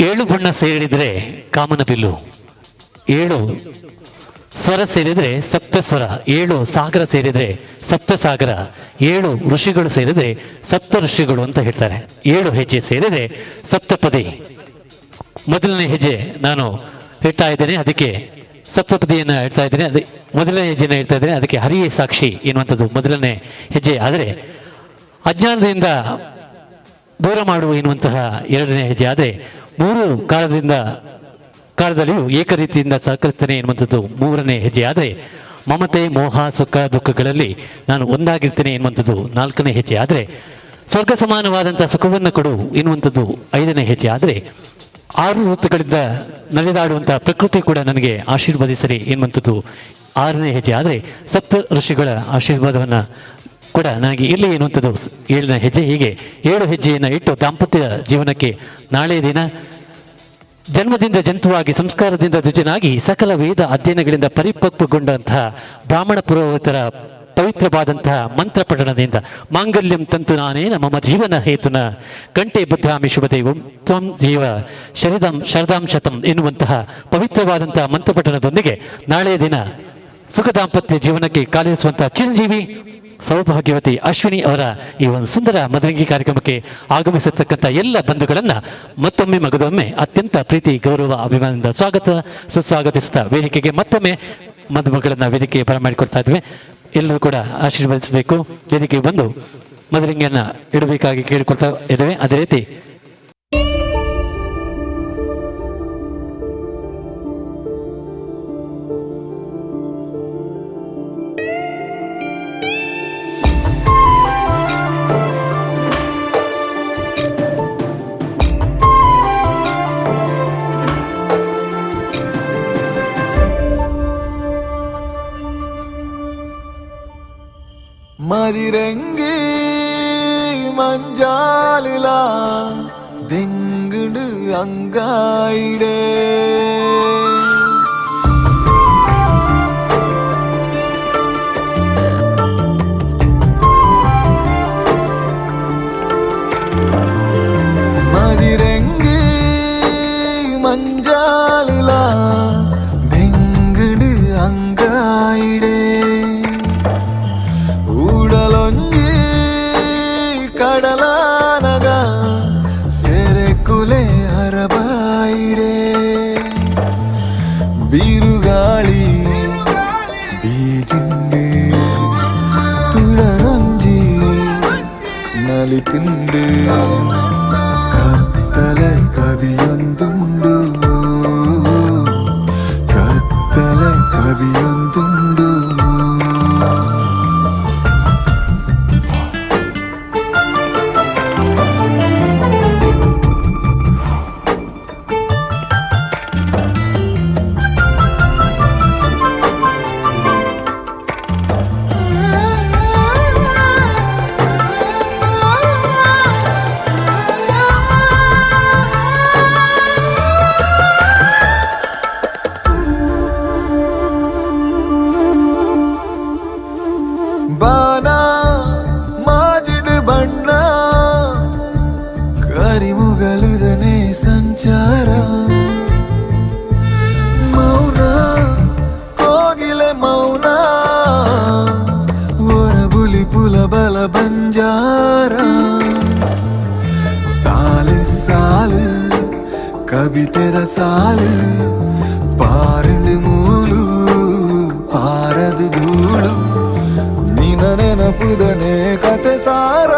S2: ಏಳು ಬಣ್ಣ ಸೇರಿದ್ರೆ ಕಾಮನ ಬಿಲ್ಲು, ಏಳು ಸ್ವರ ಸೇರಿದ್ರೆ ಸಪ್ತ ಸ್ವರ, ಏಳು ಸಾಗರ ಸೇರಿದ್ರೆ ಸಪ್ತ ಸಾಗರ, ಏಳು ಋಷಿಗಳು ಸೇರಿದ್ರೆ ಸಪ್ತ ಋಷಿಗಳು ಅಂತ ಹೇಳ್ತಾರೆ. ಏಳು ಹೆಜ್ಜೆ ಸೇರಿದ್ರೆ ಸಪ್ತಪದಿ. ಮೊದಲನೇ ಹೆಜ್ಜೆ ನಾನು ಹೇಳ್ತಾ ಇದ್ದೇನೆ, ಅದಕ್ಕೆ ಸಪ್ತಪದಿಯನ್ನು ಹೇಳ್ತಾ ಇದ್ದೇನೆ. ಅದೇ ಮೊದಲನೇ ಹೆಜ್ಜೆನ ಹೇಳ್ತಾ ಇದ್ದೇನೆ, ಅದಕ್ಕೆ ಹರಿಯೇ ಸಾಕ್ಷಿ ಎನ್ನುವಂಥದ್ದು ಮೊದಲನೇ ಹೆಜ್ಜೆ. ಆದರೆ ಅಜ್ಞಾನದಿಂದ ದೂರ ಮಾಡುವ ಎನ್ನುವಂತಹ ಎರಡನೇ ಹೆಜ್ಜೆ. ಆದರೆ ಮೂರು ಕಾಲದಲ್ಲಿಯೂ ಏಕರೀತಿಯಿಂದ ಸಹಕರಿಸ್ತೇನೆ ಎನ್ನುವಂಥದ್ದು ಮೂರನೇ ಹೆಜ್ಜೆ. ಆದರೆ ಮಮತೆ ಮೋಹ ಸುಖ ದುಃಖಗಳಲ್ಲಿ ನಾನು ಒಂದಾಗಿರ್ತೇನೆ ಎನ್ನುವಂಥದ್ದು ನಾಲ್ಕನೇ ಹೆಜ್ಜೆ. ಆದರೆ ಸ್ವರ್ಗ ಸಮಾನವಾದಂಥ ಸುಖವನ್ನು ಕೊಡು ಎನ್ನುವಂಥದ್ದು ಐದನೇ ಹೆಜ್ಜೆ. ಆದರೆ ಆರು ಋತುಗಳಿಂದ ನಡೆದಾಡುವಂಥ ಪ್ರಕೃತಿ ಕೂಡ ನನಗೆ ಆಶೀರ್ವದಿಸಲಿ ಎನ್ನುವಂಥದ್ದು ಆರನೇ ಹೆಜ್ಜೆ. ಆದರೆ ಸಪ್ತ ಋಷಿಗಳ ಆಶೀರ್ವಾದವನ್ನು ಕೂಡ ನನಗೆ ಇರಲಿ ಎನ್ನುವಂಥದ್ದು ಏಳನೇ ಹೆಜ್ಜೆ. ಹೀಗೆ ಏಳು ಹೆಜ್ಜೆಯನ್ನು ಇಟ್ಟು ದಾಂಪತ್ಯ ಜೀವನಕ್ಕೆ ನಾಳೆ ದಿನ ಜನ್ಮದಿಂದ ಜಂತುವಾಗಿ ಸಂಸ್ಕಾರದಿಂದ ದ್ವಿಜನಾಗಿ ಸಕಲ ವೇದ ಅಧ್ಯಯನಗಳಿಂದ ಪರಿಪಕ್ವಗೊಂಡಂತಹ ಬ್ರಾಹ್ಮಣ ಪುರೋಹಿತರ ಪವಿತ್ರವಾದಂತಹ ಮಂತ್ರ ಪಠಣದಿಂದ ಮಾಂಗಲ್ಯಂ ತಂತು ನಾನೇನ ಮಮ ಜೀವನ ಹೇತುನ ಕಂಠೆ ಬದ್ಧಾಮಿ ಶುಭದೈವಂ ತ್ವಂ ಜೀವ ಶರದಾಂ ಶತಂ ಎನ್ನುವಂತಹ ಪವಿತ್ರವಾದಂತಹ ಮಂತ್ರ ಪಠಣದೊಂದಿಗೆ ನಾಳೆಯ ದಿನ ಸುಖ ದಾಂಪತ್ಯ ಜೀವನಕ್ಕೆ ಕಾಲಿರಿಸುವಂತಹ ಚಿರಂಜೀವಿ ಸೌಭಾಗ್ಯವತಿ ಅಶ್ವಿನಿ ಅವರ ಈ ಒಂದು ಸುಂದರ ಮದುವೆಗೆ ಕಾರ್ಯಕ್ರಮಕ್ಕೆ ಆಗಮಿಸತಕ್ಕಂಥ ಎಲ್ಲ ಬಂಧುಗಳನ್ನ ಮತ್ತೊಮ್ಮೆ ಮಗದೊಮ್ಮೆ ಅತ್ಯಂತ ಪ್ರೀತಿ ಗೌರವ ಅಭಿಮಾನದಿಂದ ಸುಸ್ವಾಗತಿಸ್ತಾ ವೇದಿಕೆಗೆ ಮತ್ತೊಮ್ಮೆ ಮದುಮಗಳನ್ನ ವೇದಿಕೆಗೆ ಬರಮಾಡಿಕೊಡ್ತಾ ಇದ್ವಿ. ಎಲ್ಲರೂ ಕೂಡ ಆಶೀರ್ವದಿಸಬೇಕು, ವೇದಿಕೆಗೆ ಬಂದು ಮದುವೆಯನ್ನ ಇಡಬೇಕಾಗಿ ಕೇಳಿಕೊಳ್ತಾ ಇದ್ದೇವೆ. ಅದೇ ರೀತಿ
S10: മതിരങ്കി മഞ്ചാലില ദിങ്ങട് അങ്കായിടേ മതിരങ്കി മഞ്ചാലില ദിങ്ങട് അങ്കായിടേ ഊടലൊഞ്ചി കടലാനക സെരക്കുലെ അരബായിടേ ബീരുഗാളി ബീജിണ്ട് തുഴറഞ്ചി നലിത്തുണ്ട് കത്തല കവിയൊന്തുണ്ടു तेरा साल पारंड मूलू पारद धूಳು ನಿನ್ನ ನೆನಪುದನೆ ಕತೆ ಸಾರ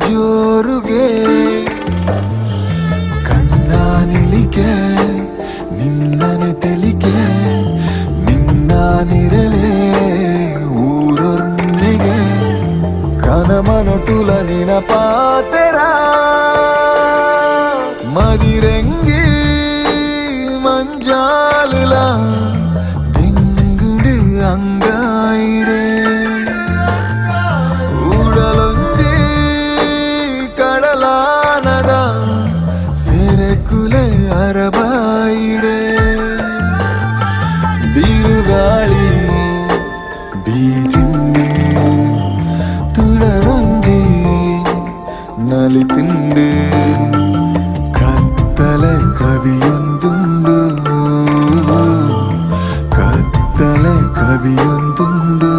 S10: ಜೋರುಗೆ ಕಣ್ಣ ನಿಲಿಕೆ ನಿನ್ನನೆ ತೆಲಿಕೆ ನಿನ್ನ ನಿರಲೆ ಊರೊರ್ನಿಗೆ ಕನಮನೊಟುಲ ನಿನ ಪಾತೆರ ಮದಿರೆಂಗಿ ಮಂಜಾಲುಲ ತೆಂಗುಡು ಅಂಗಾಯಿಡೆ ಕುಲೆ ಅರಬಾಯಿಡೆ ಬಿರುಗಾಳಿ ಬೀಜಿಂಡೆ ತುಳರೊಂಜಿ ನಲಿತಿಂಡು ಕತ್ತಲೆ ಕವಿಯೊಂದುಂಡು ಕತ್ತಲೆ ಕವಿಯೊಂದುಂಡು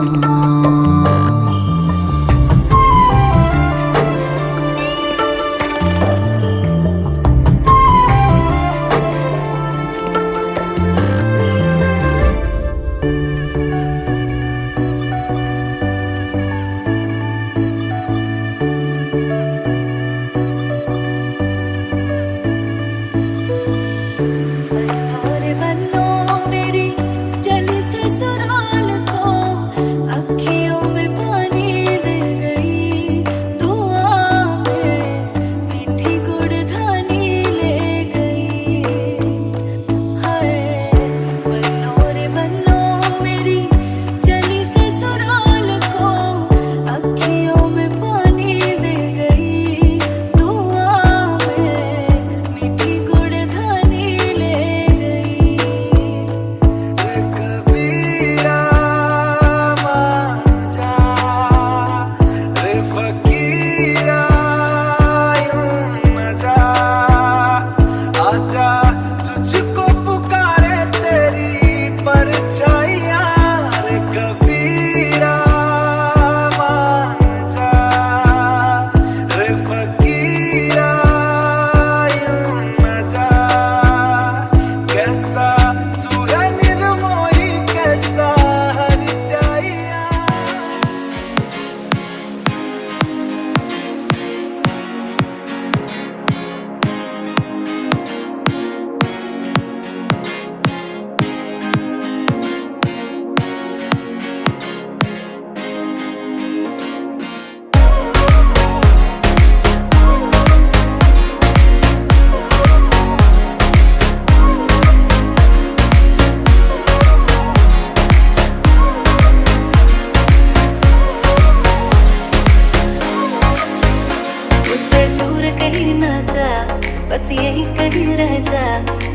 S4: बस यही कहीं रह जा,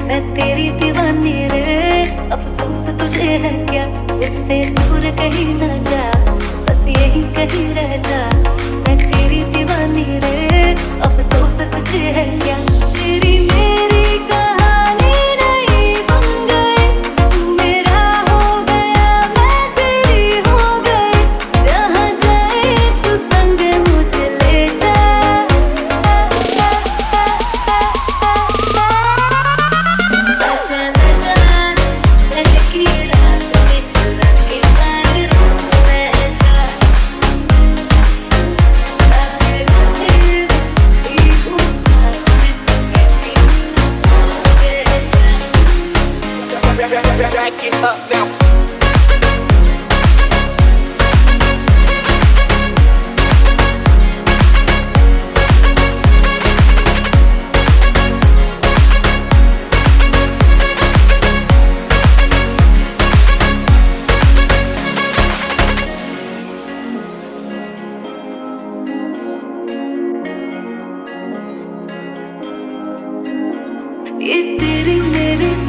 S4: मैं तेरी दीवानी रे। अफसोस तुझे है क्या, मुझसे दूर कहीं ना जा, बस यही कहीं रह जा, मैं तेरी दीवानी रे। अफसोस तुझे है क्या, तेरी मेरी कहानी नहीं बन गई, तू मेरा हो गया मैं तेरी हो गई, जहाँ जाए तू संग मुझे ले जा। आजा आजा लड़की रात में चुरा के साथ मैं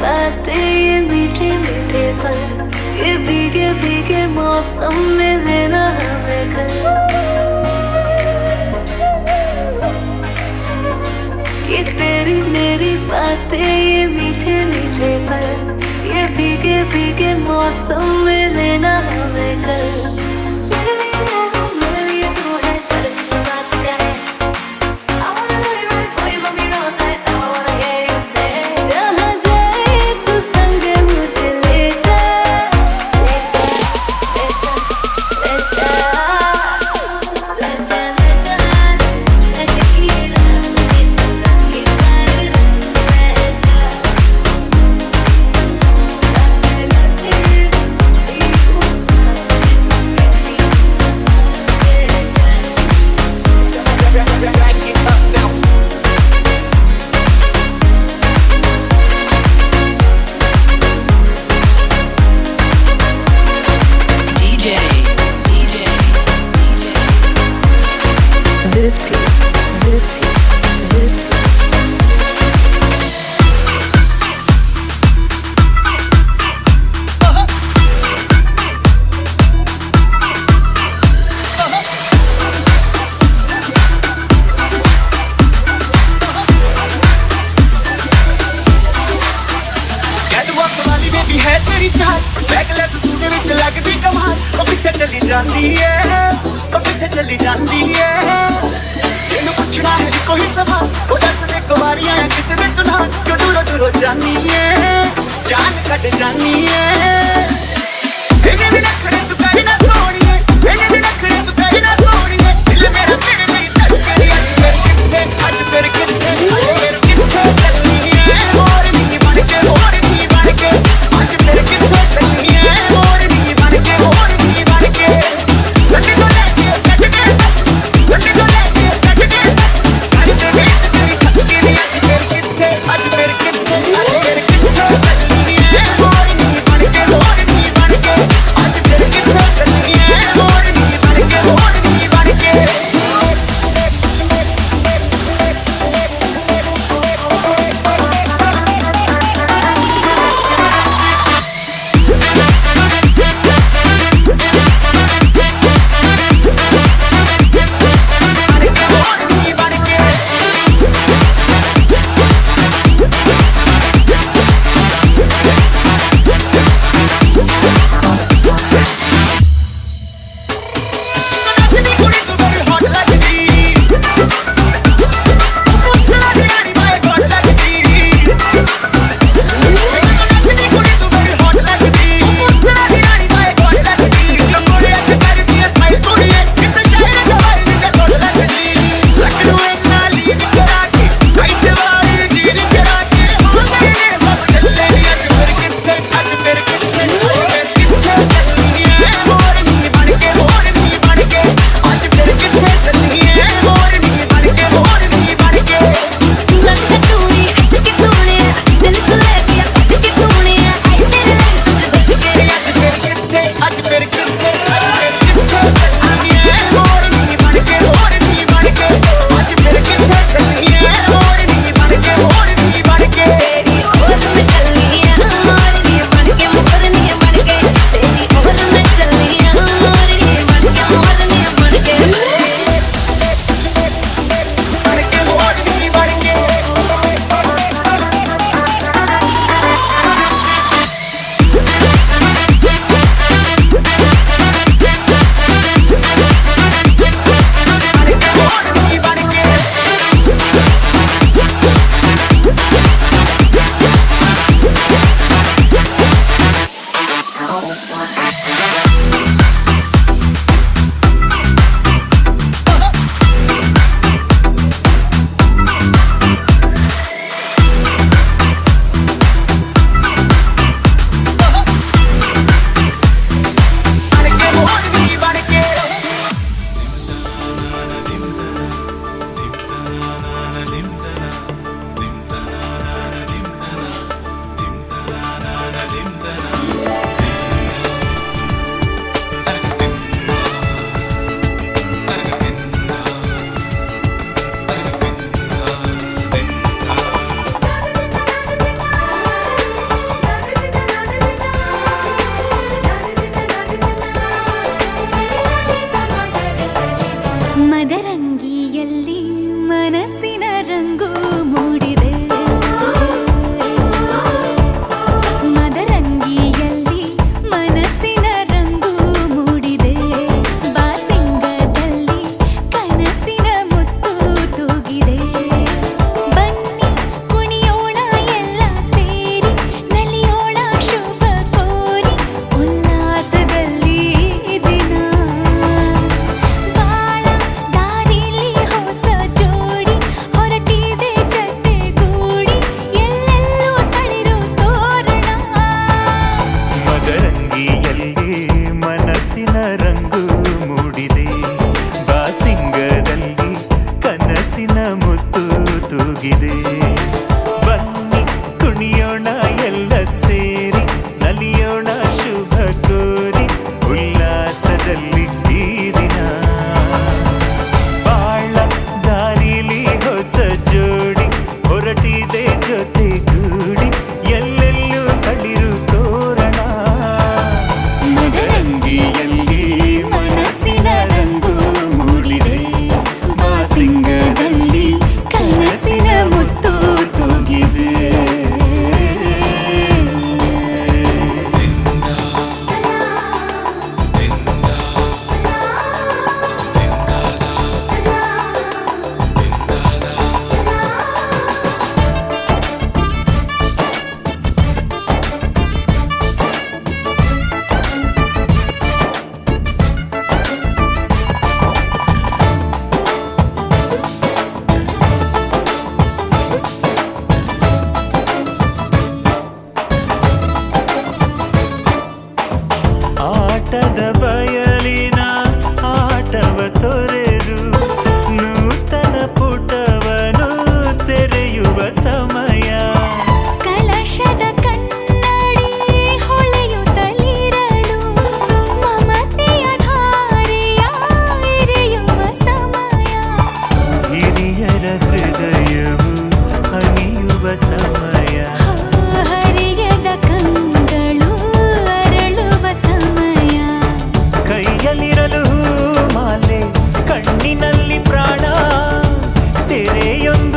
S4: बातें, ये मीठे मीठे पल, ये भीगे भीगे मौसम में लेना हमें कल। ये तेरी मेरी बातें, ये मीठे मीठे पल, ये भीगे भीगे मौसम में लेना हमें कल। जहाँ जाए तू संग मुझे ले जा, ले जा, ले जा, ले जा, ले जा, ले जा, अकेला ले जा, किनारे ले जा,
S7: कैटवॉक वाली बेबी है तेरी चाल, बैकलेस सूट विच लगदी कमाल, ओ किथे चली जांदी है, ओ किथे चली जांदी है, तेनू पुछना है कोई सवाल, ओ दस दे कुवारियां किस दे तू नाल, क्यों दूरों दूरों जानी है, जान कट जानी है। इन्हें भी नखरे तू करी ना सोनिए, इन्हें भी नखरे तू करी ना सोनिए, दिल मेरा तेरे लिए धड़के, आज फिर किथे चलनी है, और नहीं बन के, और नहीं बन के, आज फिर किथे चलनी है, और नहीं बन के, और नहीं बन के, संडे को लेके सैटरडे, संडे को लेके सैटरडे, आज तेरी थकी नहीं, आज फिर किथे चलनी है, और नहीं बन के, और नहीं बन के, आज फिर किथे चलनी है,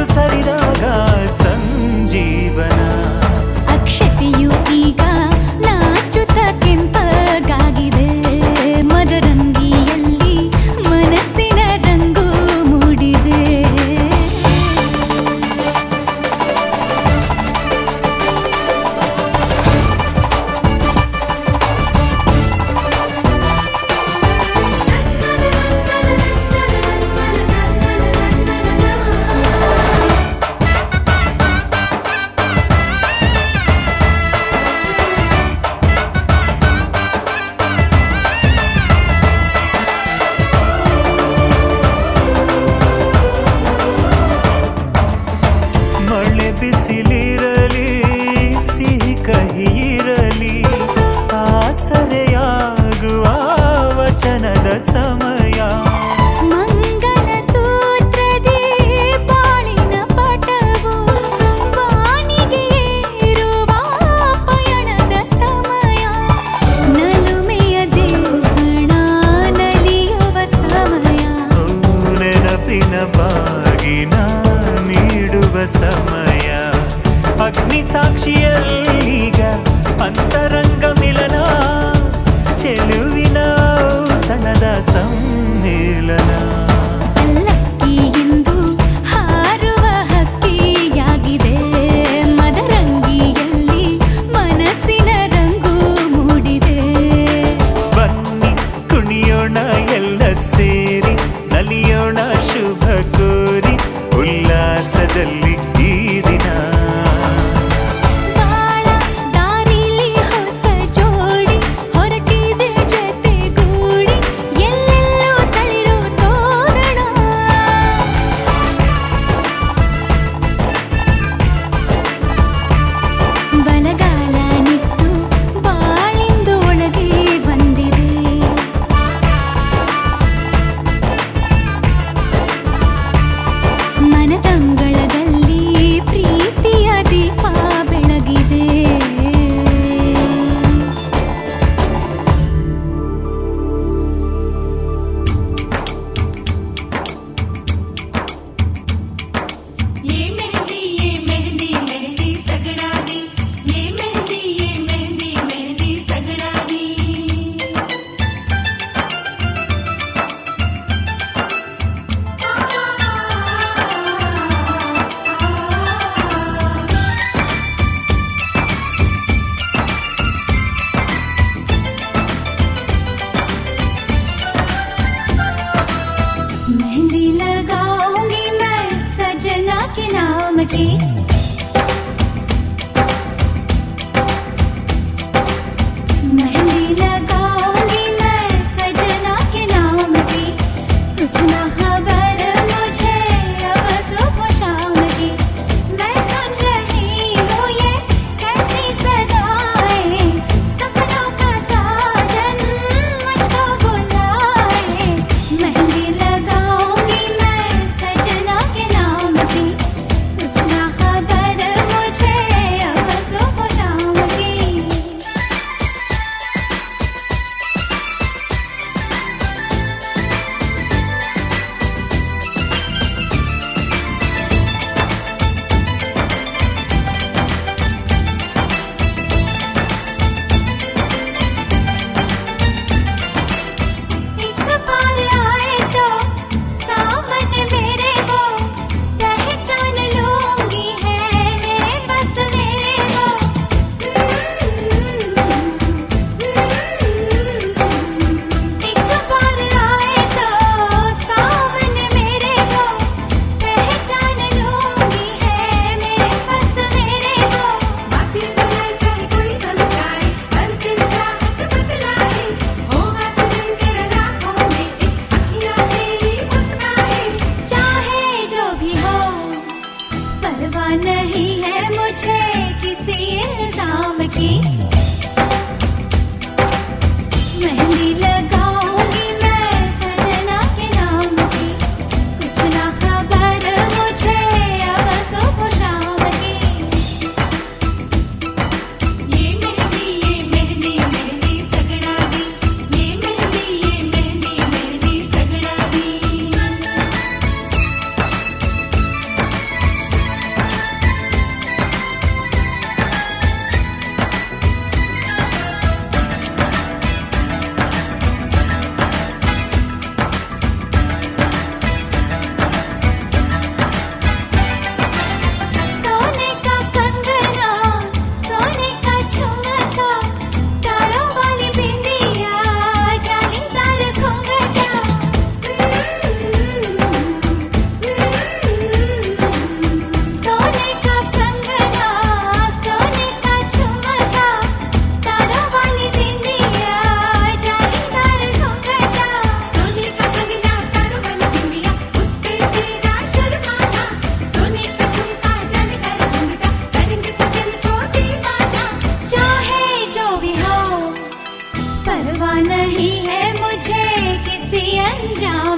S1: ಒಂದು ಸರಿದಾಗ ಸಂಜೀವನ.
S3: ಅಕ್ಷತೆಯು ಈಗ ನಾಚುತ್ತ ಕೆಂಪಗಾಗಿದೆ, ಮದರಂಗಿಯಲ್ಲಿ ಮನಸ್ಸಿನ ರಂಗು ಮೂಡಿದೆ.
S1: ಮಳೆ ಬಿಸಿಲಿರಲಿ ಸಿಹಿ ಕಹಿ ಇರಲಿ, ಆಸರೆಯಾಗುವ ವಚನದ ಸಮಯ.
S3: ಮಂಗಲ ಸೂತ್ರದಿ ಬಾಳಿನ ಪಟವು ಬಾನಿಗೆ ಏರುವ ಪಯಣದ ಸಮಯ. ನಲುಮೆಯ ದೇವಣ ನಲಿಯುವ ಸಮಯ.
S1: ನೆನಪಿನ ಬಾಗಿನ ನೀಡುವ ಸಮಯ. ಅಗ್ನಿ ಸಾಕ್ಷಿಯಲ್ಲೀಗ ಅಂತರಂಗ ಮಿಲನ, ಚೆಲುವಿನ ಔತಣದ ಸಮ್ಮಿಲನ.
S3: ಪಲ್ಲಕ್ಕಿ ಎಂದು ಹಾರುವ ಹಕ್ಕಿಯಾಗಿದೆ, ಮದರಂಗಿಯಲ್ಲಿ ಮನಸ್ಸಿನ ರಂಗು ಮೂಡಿದೆ.
S1: ಬನ್ನಿ ಕುಣಿಯೋಣ ಎಲ್ಲ ಸೇರಿ, ನಲಿಯೋಣ ಶುಭ ಕೋರಿ, ಉಲ್ಲಾಸದಲ್ಲಿ ಈ ದಿನ.
S3: ಬಾಳ ದಾರಿಲಿ ಹೊಸ ಜೋಡಿ ಹೊರಟಿದೆ ಜತೆಗೂಡಿ, ಎಲ್ಲೆಲ್ಲೂ ತಳಿರು ತೋರಣ. ಬಲಗಾಲ ನಿಟ್ಟು ಬಾಳಿಂದು ಒಳಗೆ ಬಂದಿದೆ. ಮನದಂಗಳದಲ್ಲಿ ಪ್ರೀತಿಯ ದೀಪ ಬೆಳಗಿದೆ.
S4: ये मेहंदी मेहंदी सगड़ा दी, ये मेहंदी मेहंदी सगड़ा दी.
S3: मेहंदी लगाऊंगी मैं सजना के नाम की, मेहंदी लगाऊंगी मैं सजना के नाम की. कुछ ना खबर मुझे अब सुबह शाम की, मैं सुन रही हूँ ये कैसी सदाएं, सपनों का साजन मुझको बुलाए. मेहंदी लगाऊंगी मैं सजना के नाम की, कुछ ना खबर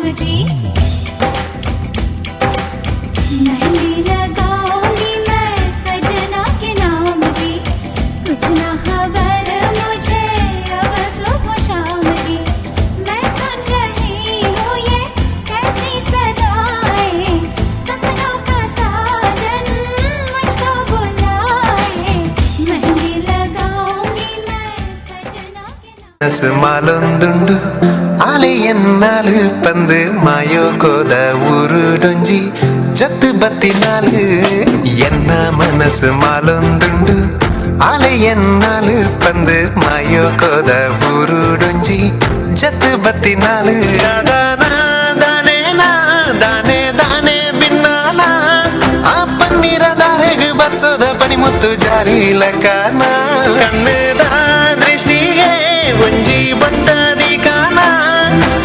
S3: नाम की मेहंदी लगाऊंगी मैं सजना के नाम की कुछ ना खबर मुझे अब सुबह शाम की मैं सुन रही हूँ ये कैसी सदाएं सपनों का साजन मुझको बुलाए मेहंदी लगाऊंगी मैं सजना के नाम
S7: ಮಾಲೊಂದುಂಡು ಅಲೆಯನ್ನಾಲು ಪಂದು ಮಾಯೋಕೋದ ಊರುಡೊಂಜಿ ಜತ್ತು ಬತ್ತಿನಾಲು ಎನ್ನ ಮನಸ್ಸು ಮಾಲೊಂದುಂಡು ಅಲೆಯನ್ನಾಲು ಪಂದು ಮಾಯೋಕೋದ ಊರುಡೊಂಜಿ ಜತ್ತು ಬತ್ತಿನಾಲು ದಾನೆ ದಾನೆ ದಾನೆ ಬಿನ್ನಾನ ಆ ಪನ್ನೀರ ದಾರೆಗೆ ಬರ್ಸೋದ ಪನಿಮುತ್ತು ಜಾರಿ ಲಕಾನ ಕಣ್ಣದ ದೃಷ್ಟಿಗೆ ಒಂಜಿ ಬಟ್ಟದಿ ಕಾಣ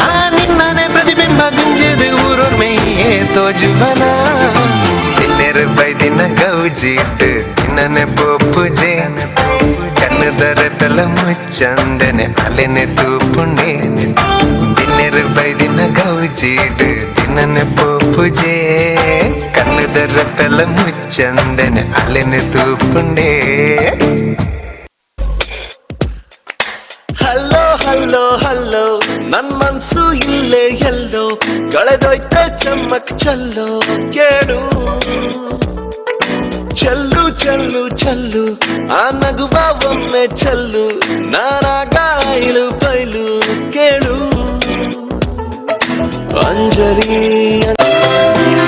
S7: ಆ ನಿನ್ನನೆ ಪ್ರತಿಬಿಂಬ ಗುಂಜದು ಊರೊರ್ಮೆಯೇ ತೋಜುಬಲ ತಿನ್ನೆರು ಬೈದಿನ ಗೌಜಿಟ್ಟು ತಿನ್ನನೆ ಪೊಪ್ಪುಜೆ ಕಣ್ಣದರ ತಲ ಮುಚ್ಚಂದನೆ ಅಲೆನೆ ತೂಪುಂಡೆ ತಿನ್ನೆರು ಬೈದಿನ ಗೌಜಿಟ್ಟು ತಿನ್ನನೆ ಪೊಪ್ಪುಜೆ ಕಣ್ಣದರ ತಲ ಮುಚ್ಚಂದನೆ ಅಲೆನೆ ತೂಪುಂಡೆ
S5: ಹಲ್ಲೋ ಹಲ್ಲೋ ಹಲ್ಲೋ ನನ್ ಮನ್ಸು ಇಲ್ಲೇ ಎಲ್ಲೋ ಕಳೆದೋಯ್ತ ಚಮ್ಮಕ್ ಚಲ್ಲೋ ಕೇಳು ಚಲ್ಲು ಚಲ್ಲು ಚಲ್ಲು ಆ ನಗುವ ಒಮ್ಮೆ ಚಲ್ಲು ನಾನಾಗ ಐಲು ಬೈಲು ಕೇಳು ಅಂಜಲಿ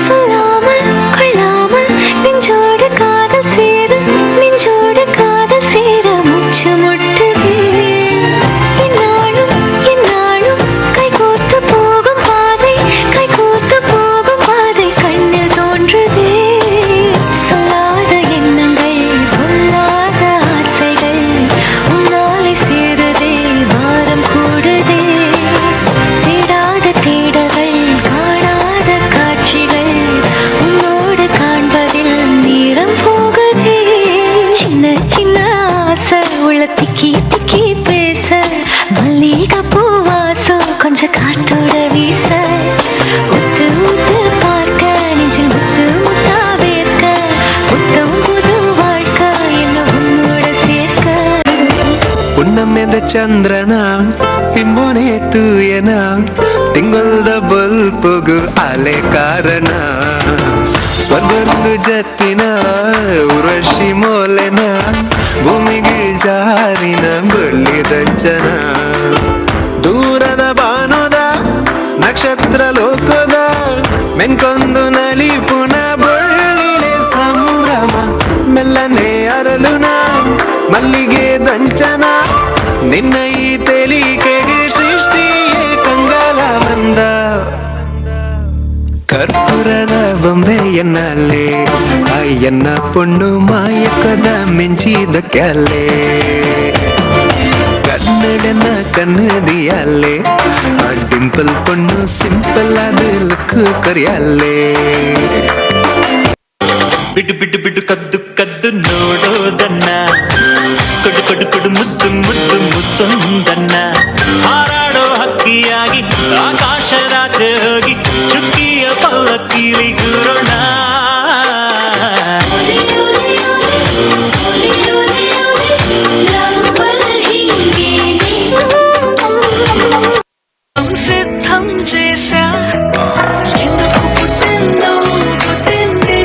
S4: சொல்லாமல் கொள்ளாமல் நெஞ்சோடு காதல் சேர முச்சு முட்டுதே இந்நாளும் கைகோர்த்து போகும் பாதை கண்ணில் தோன்றுதே சொல்லாத எண்ணங்கள் பொல்லாத ஆசைகள் உன்னாலை சேருதே வாரம் கூடுதே தேடாத தேடகள் காணாத காட்சிகள் உன்னோடு காண்பதில் நேரம் போகுதே சின்ன சின்ன ஆசை உள்ள திக்கி திக்கி பேச மல்லிகை பூவாசம் கொஞ்சம் காத்தோட வீச உத்து உத்து பார்க்க நெஞ்சில் முத்து முத்தா வேர்க்க புத்தம் புது வாழ்க்கை என்ன உன்னோட சேர்க்க
S7: ಹುಣ್ಣಮ್ಮೆದ ಚಂದ್ರನ ಬಿಂಬೋನೆ ತೂಯನ ತಿಂಗೊಲ್ದ ಬಲ್ಪುಗು ಅಲೆ ಕಾರಣ ಸ್ವರ್ಗಂದು ಜತ್ತಿನ ಉರ್ವಶಿ ಮೋಲೆನ ಭೂಮಿಗೆ ಜಾರಿನ ಬಳ್ಳಿದಂಚನ ದೂರದ ಬಾನುದ ನಕ್ಷತ್ರ ಲೋಕದ ಮೆನ್ಕೊಂದು ನಲಿ ಪುನ ಬಳ್ಳಿಲೆ ಸಂಭ್ರಮ ಮೆಲ್ಲನೆ ಅರಳುನ ಮಲ್ಲಿಗೆ ದಂಚನ ನಿನ್ನ ಈ ತೆಲಿಕೆಗೆ ಸೃಷ್ಟಿಯೇ ಕಂಗಾಲ ಬಂದ ಕರ್ಪೂರದ ಬೊಂಬೆಯನ್ನಲ್ಲೇ ಆಯನ್ನ ಪೊಣ್ಣು ಮಾಯಕದ ಮೆಂಚಿದ ಕ್ಯಾಲೆ ಕನ್ನಡನ ಕನ್ನದಿಯಲ್ಲೇ ಆ ಡಿಂಪಲ್ ಪೊಣ್ಣು ಸಿಂಪಲ್ ಆದ ಲುಕ್ ಕರಿಯಲ್ಲೇ
S1: ಬಿಡು ಬಿಡು ಬಿಡು ಕದ್ದು ಕದ್ದು ನೋಡೋದನ್ನ ಕೊಡು ಕೊಡು ಕೊಡು ಮುದ್ದು ಮುದ್ದು ಮುತ್ತೊಂದನ್ನ ಹಾರಾಡೋ ಹಕ್ಕಿಯಾಗಿ ಆಕಾಶದಾಚೆ ಹೋಗಿ ಚುಕ್ಕಿಯ ಪಲ್ಲಕ್ಕಿಲಿ ಕೂರೋಣ
S4: సిద్ధం చేశా ఎందుకు పుట్టిందో పుట్టింది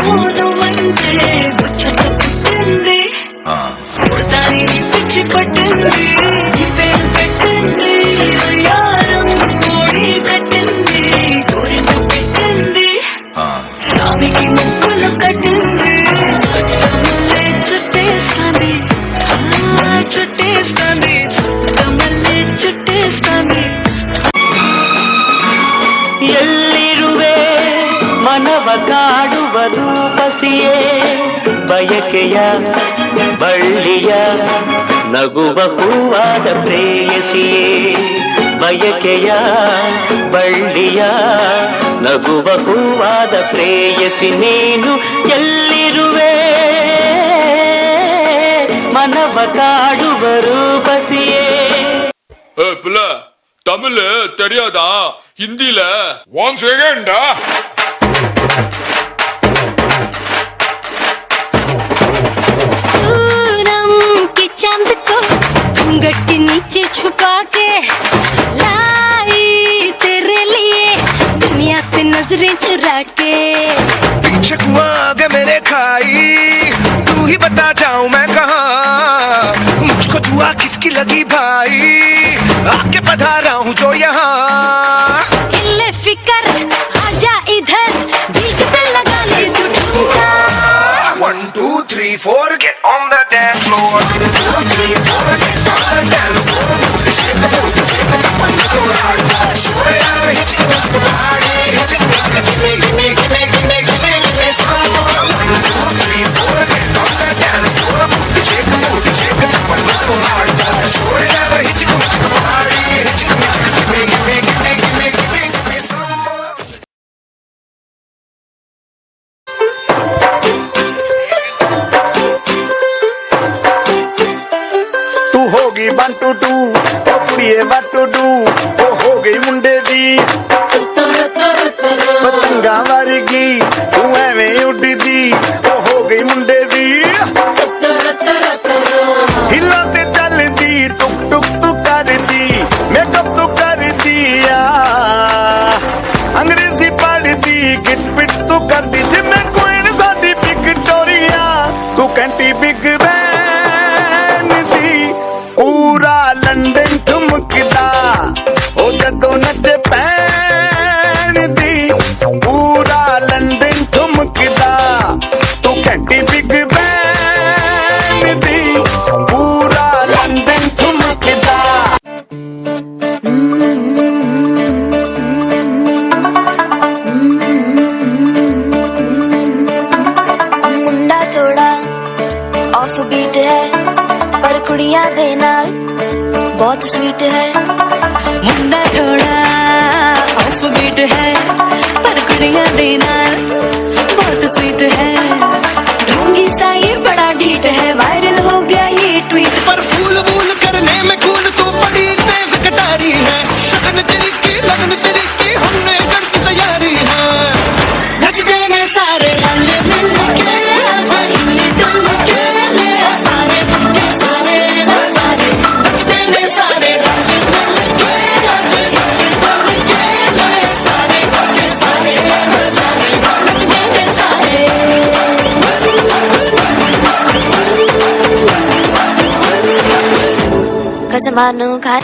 S4: మోదమంటే గుచ్చట పుట్టింది దానిని పిచ్చి పట్టింది ఈ పేరు పెట్టింది అయ్యారం కోడి కట్టింది కోరిన పెట్టింది స్వామికి ముక్కులు కట్టింది చుట్టమల్లే చుట్టేస్తాంది చుట్టేస్తాంది చుట్టమల్లే చుట్టేస్తాంది
S9: ಎಲ್ಲಿರುವೆ ಮನವ ಕಾಡುವ ರೂಪಸಿಯೇ ಬಯಕೆಯ ಬಳ್ಳಿಯ ನಗುವ ಹೂವಾದ ಪ್ರೇಯಸಿಯೇ ಬಯಕೆಯ ಬಳ್ಳಿಯ ನಗುವ ಹೂವಾದ ಪ್ರೇಯಸಿ ನೀನು ಎಲ್ಲಿರುವೆ ಮನವ ಕಾಡುವ ರೂಪಸಿಯೇ
S5: ಪುಲ್ಲ தமிழ் தெரியாதா? ஹிந்தில 1 செகண்ட்.
S4: चांद को घूंघट के नीचे छुपा के लाई तेरे लिए दुनिया से नजरें चुरा के।
S7: पीछे कुआं आगे मेरे खाई, तू ही बता जाऊं मैं कहाँ? मुझको दुआ किसकी लगी भाई, आके पधारा हूँ जो यहाँ।
S4: हिले फिकर आजा इधर, बीच पे लगा ले तू ठुमका।
S7: 1 2 3 4 get on the dance floor. 1 2 3 4 get on the dance floor. Shake the booty, shake the top and go hard. Show it out, hit you with the party. Hit you with the gimme, gimme, gimme, gimme, gimme, gimme some more. 1 2 3 4 get on the dance floor. Shake the booty, shake the top and go hard. Show it out, hit you with the party. Hit you with the gimme, gimme, gimme, gimme, gimme, gimme some more. होगी 1 2 2 ओ कुड़िए 1 2 2 ओ हो गई मुंडे दी पतंगा वर्गी तू एवें उड़दी ओ हो गई मुंडे दी हिला ते चलदी टुक टुक तू करदी मेकअप तू कर दिया अंग्रेजी पढ़दी गिट पिट तू करदी जिम्मे क्वीन साडी विक्टोरिया तू कैंटी बिग पूरा लंडन ठुमकदा ओ जदों नचे पैन दी पूरा लंडन ठुमकदा तू घंटी बिग बैन दी पूरा लंडन ठुमकदा।
S4: मुंडा थोड़ा ऑफ बीट है पर कुड़ियां दे नाल बहुत स्वीट है। मुंडा थोड़ा ऑफ बीट है पर कुड़ियां दे नाल बहुत स्वीट है। ढोंगी सा ये बड़ा ढीठ है, वायरल हो गया ये ट्वीट
S7: पर फूल वूल करने में कूल तू बड़ी तेज कटारी है। शगन तेरी की लगन तेरी की हमने कर दी तैयारी है।
S4: नच देने सारे रंग मिल के आज हिले डुल के ले सारे के सारे नजारे नच देने सारे रंग मिल के आज हिले डुल के ले सारे के सारे नजारे नच देने सारे। कसमानो खा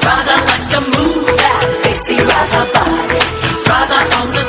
S8: Rather likes to move that, they see rather body, rather on the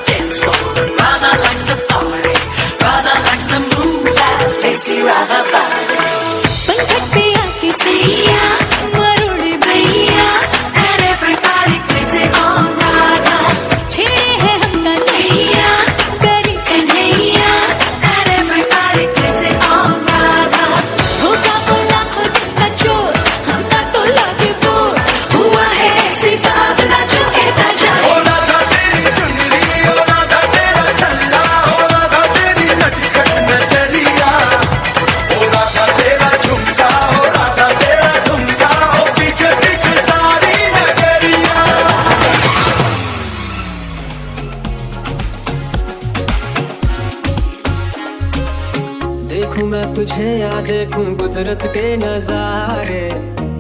S11: तुझे या देखूं कुदरत के नजारे,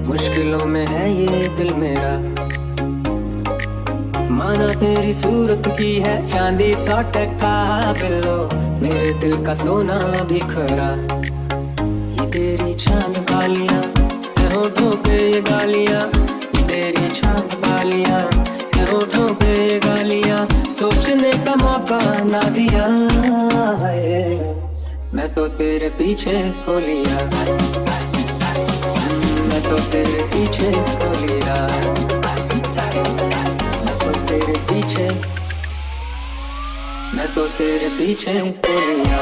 S11: मुश्किलों में है ये दिल मेरा। माना तेरी सूरत की है चांदी 100 टका बिलो, मेरे दिल का सोना बिखरा। ये तेरी चांद बालियां होठों पे ये गालियां, ये तेरी चांद बालियां होठों पे ये गालियां, सोचने का मौका ना दिया है। मैं तो तेरे पीछे हो लिया, मैं तो तेरे पीछे हो लिया, मैं तो तेरे पीछे, मैं तो तेरे पीछे हो लिया,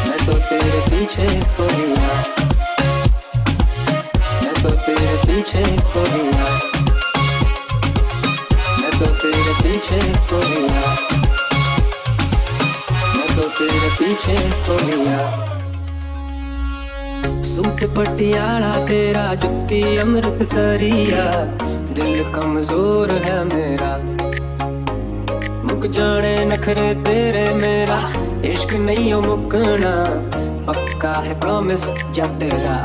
S11: मैं तो तेरे पीछे हो लिया, मैं तो तेरे पीछे हो लिया, मैं तो तेरे पीछे हो लिया, मैं तो तेरे पीछे हो लिया। सूट पटियाला तेरा, जुत्ती अमृतसरिया, दिल कमजोर है मेरा। मुक जाने नखरे तेरे मेरा, इश्क नहीं हो मुकना, पक्का है प्रॉमिस जटेरा।